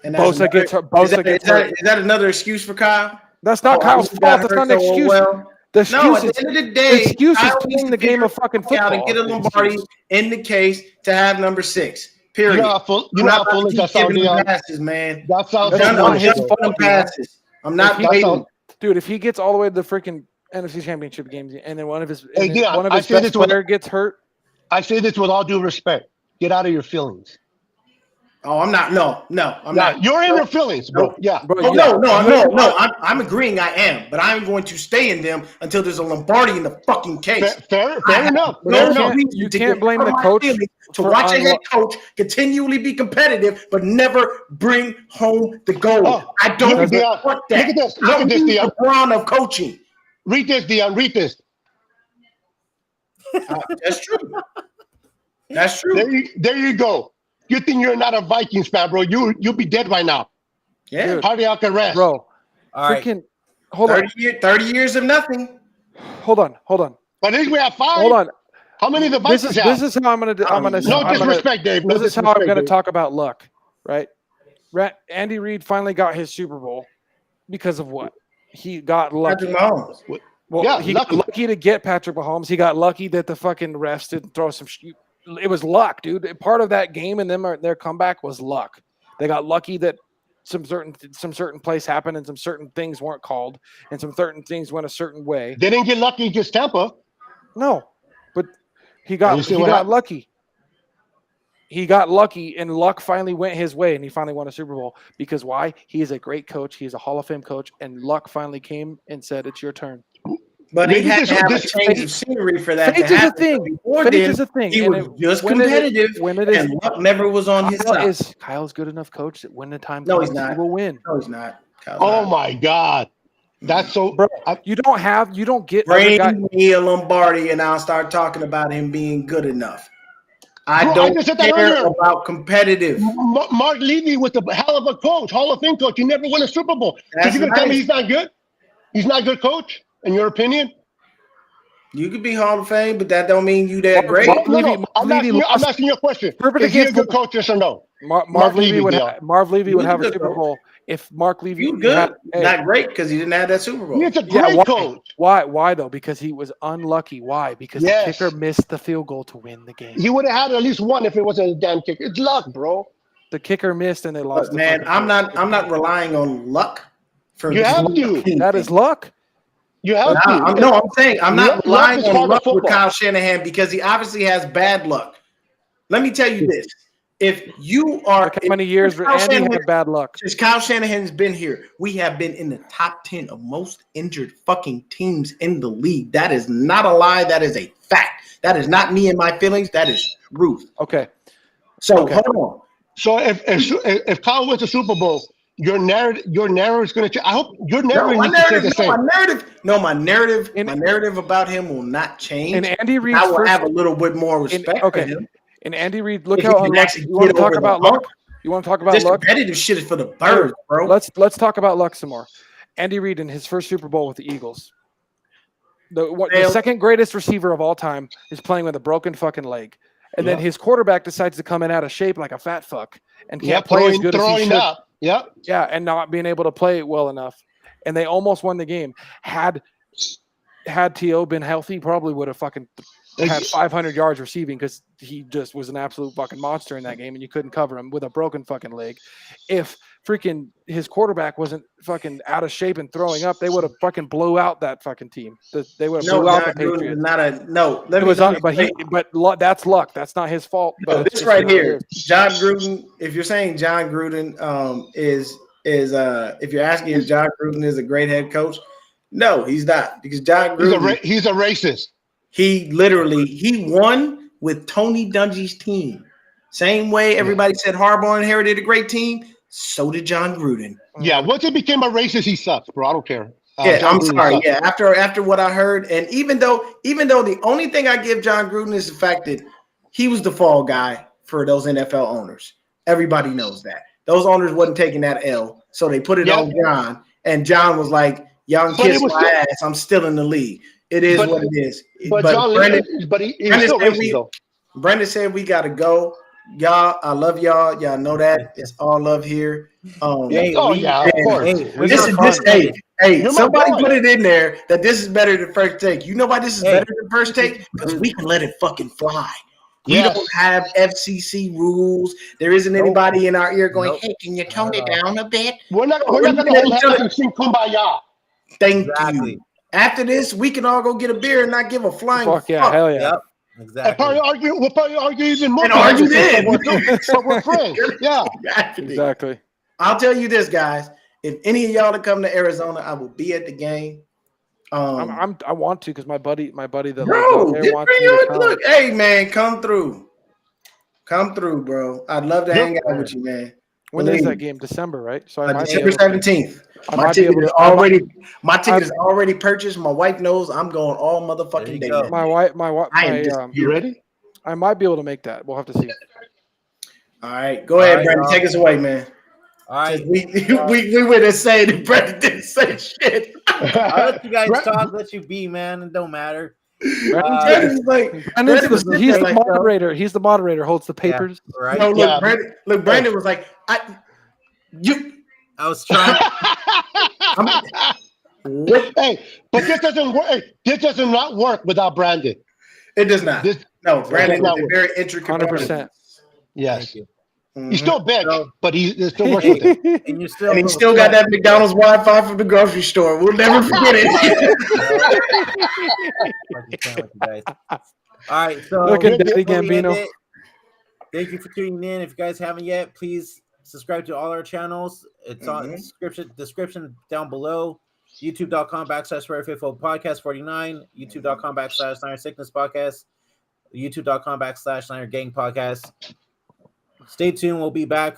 And that's Bosa gets hurt. Bosa gets hurt. Is that another excuse for Kyle? That's not Kyle's Ayuk got fault. That's not hurt an so excuse. well. The excuse No, at is the end of the day, excuse is Kyle playing needs the to game of figure fucking it out football. and get a The Lombardi excuse. in the case to have number 6. Period. You know how foolish that sounds, giving him Leon? passes, man. That sounds That's I'm not not his foolish. fault. his passes. I'm not If he- waiting. Dude, if he gets all the way to the freaking NFC Championship games, and then one of his Hey, Dion, one of I his say best this with- player gets hurt, I say this with all due respect. Get out of your feelings. Oh, I'm not. No, I'm Yeah, not. you're in your feelings, bro. Yeah. bro. Oh, yeah. no. I'm agreeing. I am, but I'm going to stay in them until there's a Lombardi in the fucking case. Fair enough. But Fair you enough. can't- you can't blame the coach To for watch a head unluck. coach continually be competitive, but never bring home the gold. Oh, I don't look at Dion. want that. Look at this. Look at this, I'm Dion. LeBron of coaching. Read this, Dion. Read this. That's true. That's true. There you go. Good thing you're not a Vikings fan, bro. You'll be dead right now. Yeah. Dude. Cardiac arrest. Bro, All right. freaking hold on, 30 years of nothing. hold on. But at least we have 5. Hold on. How many of the This Vikings is have? this is how I'm gonna do. I'm gonna. No I'm gonna- disrespect, Dave. No This is how I'm disrespect, going to Dave. talk about luck, right? Andy Reid finally got his Super Bowl because of what? He got lucky. Patrick Mahomes. Well, Yeah, he lucky. got lucky to get Patrick Mahomes. He got lucky that the fucking refs didn't throw some. It was luck, dude. Part of that game and their comeback was luck. They got lucky that some certain place happened and some certain things weren't called and some certain things went a certain way. They didn't get lucky against Tampa. No, but he got lucky. He got lucky, and luck finally went his way, and he finally won a Super Bowl. Because why? He is a great coach. He is a Hall of Fame coach, and luck finally came and said, "It's your turn." But he Maybe had this- to have a this- change of scenery for that Faith to is a happen. thing. Before Faith then, is a thing. he And was it- just when it is- competitive, when it is- and luck never was on his side. Kyle's good enough coach that when the time No, comes, he's not. he will win. No, he's not. Kyle's Oh not. my God. That's so. Bro, you don't get other Bring guys. me a Lombardi, and I'll start talking about him being good enough. I don't care about competitive. Mark Levy was a hell of a coach, Hall of Fame coach. He never won a Super Bowl. So you're going to tell me he's not good? He's not a good coach, in your opinion? You could be Hall of Fame, but that don't mean you that great. I'm asking you a question. Is he a good coach, yes or no? Marv Levy would have a Super Bowl if Mark Levy. You good, not great because he didn't have that Super Bowl. He's a great coach. Why though? Because he was unlucky. Why? Because the kicker missed the field goal to win the game. He would have had at least one if it wasn't a damn kicker. It's luck, bro. The kicker missed and they lost. Man, I'm not relying on luck. You have to. That is luck. You have to. I'm saying I'm not relying on luck with Kyle Shanahan because he obviously has bad luck. Let me tell you this. If you are... Look how many years Andy had bad luck. Since Kyle Shanahan's been here, we have been in the top 10 of most injured fucking teams in the league. That is not a lie. That is a fact. That is not me and my feelings. That is truth. Okay. So, hold on. So, if Kyle wins the Super Bowl, your narrative is going to change. I hope your narrative my narrative about him will not change. And Andy Reid's I will have a little bit more respect for him. And Andy Reid, look how unlucky. You want to talk about luck? You want to talk about this luck? Competitive shit is for the birds, bro. Let's talk about luck some more. Andy Reid in his first Super Bowl with the Eagles. The second greatest receiver of all time is playing with a broken fucking leg. And then his quarterback decides to come in out of shape like a fat fuck and can't play as good as he should. Yep. Yeah, and not being able to play well enough. And they almost won the game. Had T.O. been healthy, probably would have fucking had 500 yards receiving because he just was an absolute fucking monster in that game and you couldn't cover him with a broken fucking leg. If freaking his quarterback wasn't fucking out of shape and throwing up, they would have fucking blew out that fucking team. They would have blew out the Patriots. But that's luck. That's not his fault. But this right here, John Gruden. If you're saying John Gruden if you're asking if John Gruden is a great head coach, no, he's not because John Gruden he's a racist. He won with Tony Dungy's team. Same way everybody said Harbaugh inherited a great team. So did John Gruden. Yeah, once he became a racist, he sucks, bro. I don't care. I'm sorry. Sucks. Yeah, after what I heard, and even though the only thing I give John Gruden is the fact that he was the fall guy for those NFL owners. Everybody knows that. Those owners wasn't taking that L, so they put it on John, and John was like, "Y'all can kiss my ass. I'm still in the league." It is what it is. But Brendan said we gotta go. Y'all, I love y'all. Y'all know that. It's all love here. Of course. Somebody put it in there that this is better than first take. You know why this is better than first take? Because we can let it fucking fly. We don't have FCC rules. There isn't anybody in our ear going, "Hey, can you tone it down a bit?" We're not going to sing Kumbaya. Thank you. After this, we can all go get a beer and not give a flying fuck. Yeah, hell yeah. Yep, exactly. We'll probably argue even more. And argue then. But we're friends. Yeah. Exactly. I'll tell you this, guys. If any of y'all to come to Arizona, I will be at the game. I want to because my buddy that lives out wants there me to come. Look, hey man, come through, bro. I'd love to hang out with you, man. When is that game? December, right? So December 17th. My ticket is already purchased. My wife knows I'm going all motherfucking day. My wife. You ready? I might be able to make that. We'll have to see. All right, go ahead, Brandon. Take us away, man. All right, we would have said that Brandon didn't say shit. I'll let you guys talk. Let you be, man. It don't matter. He's the moderator. He's the moderator. Holds the papers. Yeah, right. No, look, Brandon was like, I was trying. Hey, but this doesn't work. Hey, this does not work without Brandon. It does not. Brandon is a very intricate. 100%. Yes. He's still big, but he still works with it. And he still got that McDonald's Wi-Fi from the grocery store. We'll never forget it. All right, so look at Daddy Gambino. Thank you for tuning in. If you guys haven't yet, please subscribe to all our channels. It's on description down below. YouTube.com/Favorite Podcast 49. YouTube.com/Niner Sickness Podcast. YouTube.com/Niner Gang Podcast. Stay tuned. We'll be back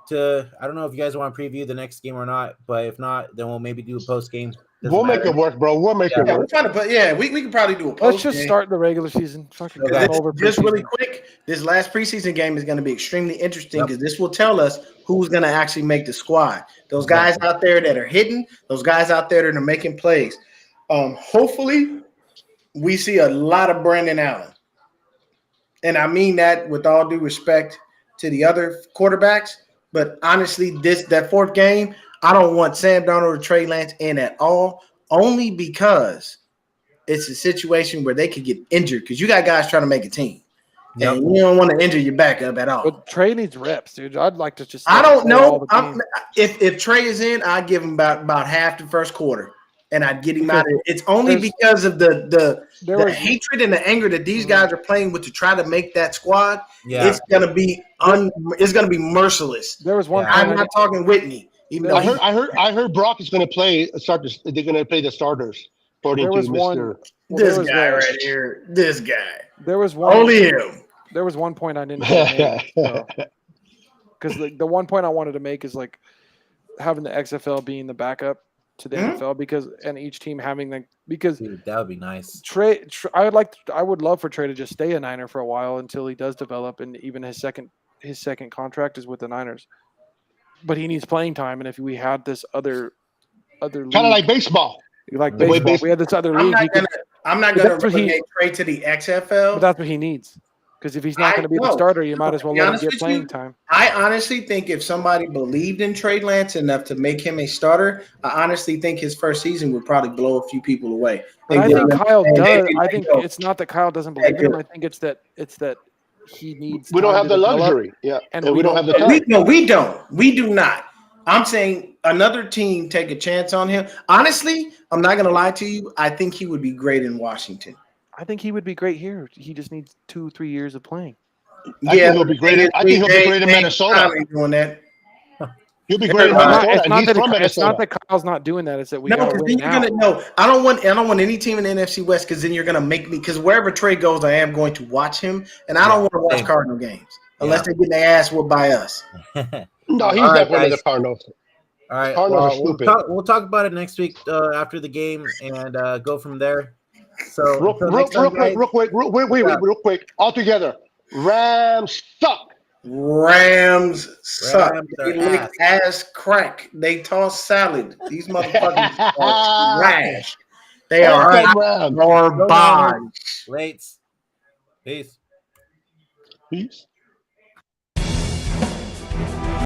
to, I don't know if you guys want to preview the next game or not, but if not, then we'll maybe do a post game. We'll make it work, bro. We'll make it Yeah, we're work. trying to put. Yeah, we can probably do a post. Let's just start the regular season. Fucking Okay. over Just really preseason. quick, this last preseason game is going to be extremely interesting because this will tell us who's going to actually make the squad. Those guys out there that are hitting, those guys out there that are making plays. Hopefully, we see a lot of Brandon Allen. And I mean that with all due respect to the other quarterbacks. But honestly, that fourth game, I don't want Sam Darnold or Trey Lance in at all, only because it's a situation where they could get injured because you got guys trying to make a team. Yep. And you don't want to injure your backup at all. But Trey needs reps, dude. I'd like to just. I don't know. All the If Trey is in, I'd give him about half the first quarter. And I'd get him out of it. It's only because of the hatred and the anger that these guys are playing with to try to make that squad. Yeah. It's gonna be merciless. There was one. I'm not talking Whitney. Even though I heard Brock is going to play. They're going to play the starters. According to Mr. This guy right here. This guy. There was one. Only him. There was one point I didn't make. Because the one point I wanted to make is like having the XFL being the backup to the NFL because each team having because Dude, that would be nice. Trey, I would love for Trey to just stay a Niner for a while until he does develop, and even his second contract is with the Niners. But he needs playing time, and if we had this other kind of like baseball, we had this other league. I'm not gonna relegate Trey to the XFL. But that's what he needs. Because if he's not going to be the starter, you might as well let him get playing time. I honestly think if somebody believed in Trey Lance enough to make him a starter, I honestly think his first season would probably blow a few people away. But I think Kyle does. I think it's not that Kyle doesn't believe in him. I think it's that he needs. We don't have the luxury. Yeah, and we don't have the time. No, we don't. We do not. I'm saying another team take a chance on him. Honestly, I'm not going to lie to you. I think he would be great in Washington. I think he would be great here. He just needs 2-3 years of playing. I think he'll be great. I think he'll be great in Minnesota. Doing that. He'll be great in Minnesota. It's not that Kyle's not doing that. It's that we got to win now. I don't want any team in the NFC West because then you're going to make me. Because wherever Trey goes, I am going to watch him, and I don't want to watch Cardinal games unless they get their ass whooped by us. No, he's not one of the Cardinals. All right, we'll talk about it next week after the game and go from there. So real quick, all together. Rams suck. Rams suck. They lick ass crack. They toss salad. These motherfuckers are trash. They are garbage. Lates. Peace.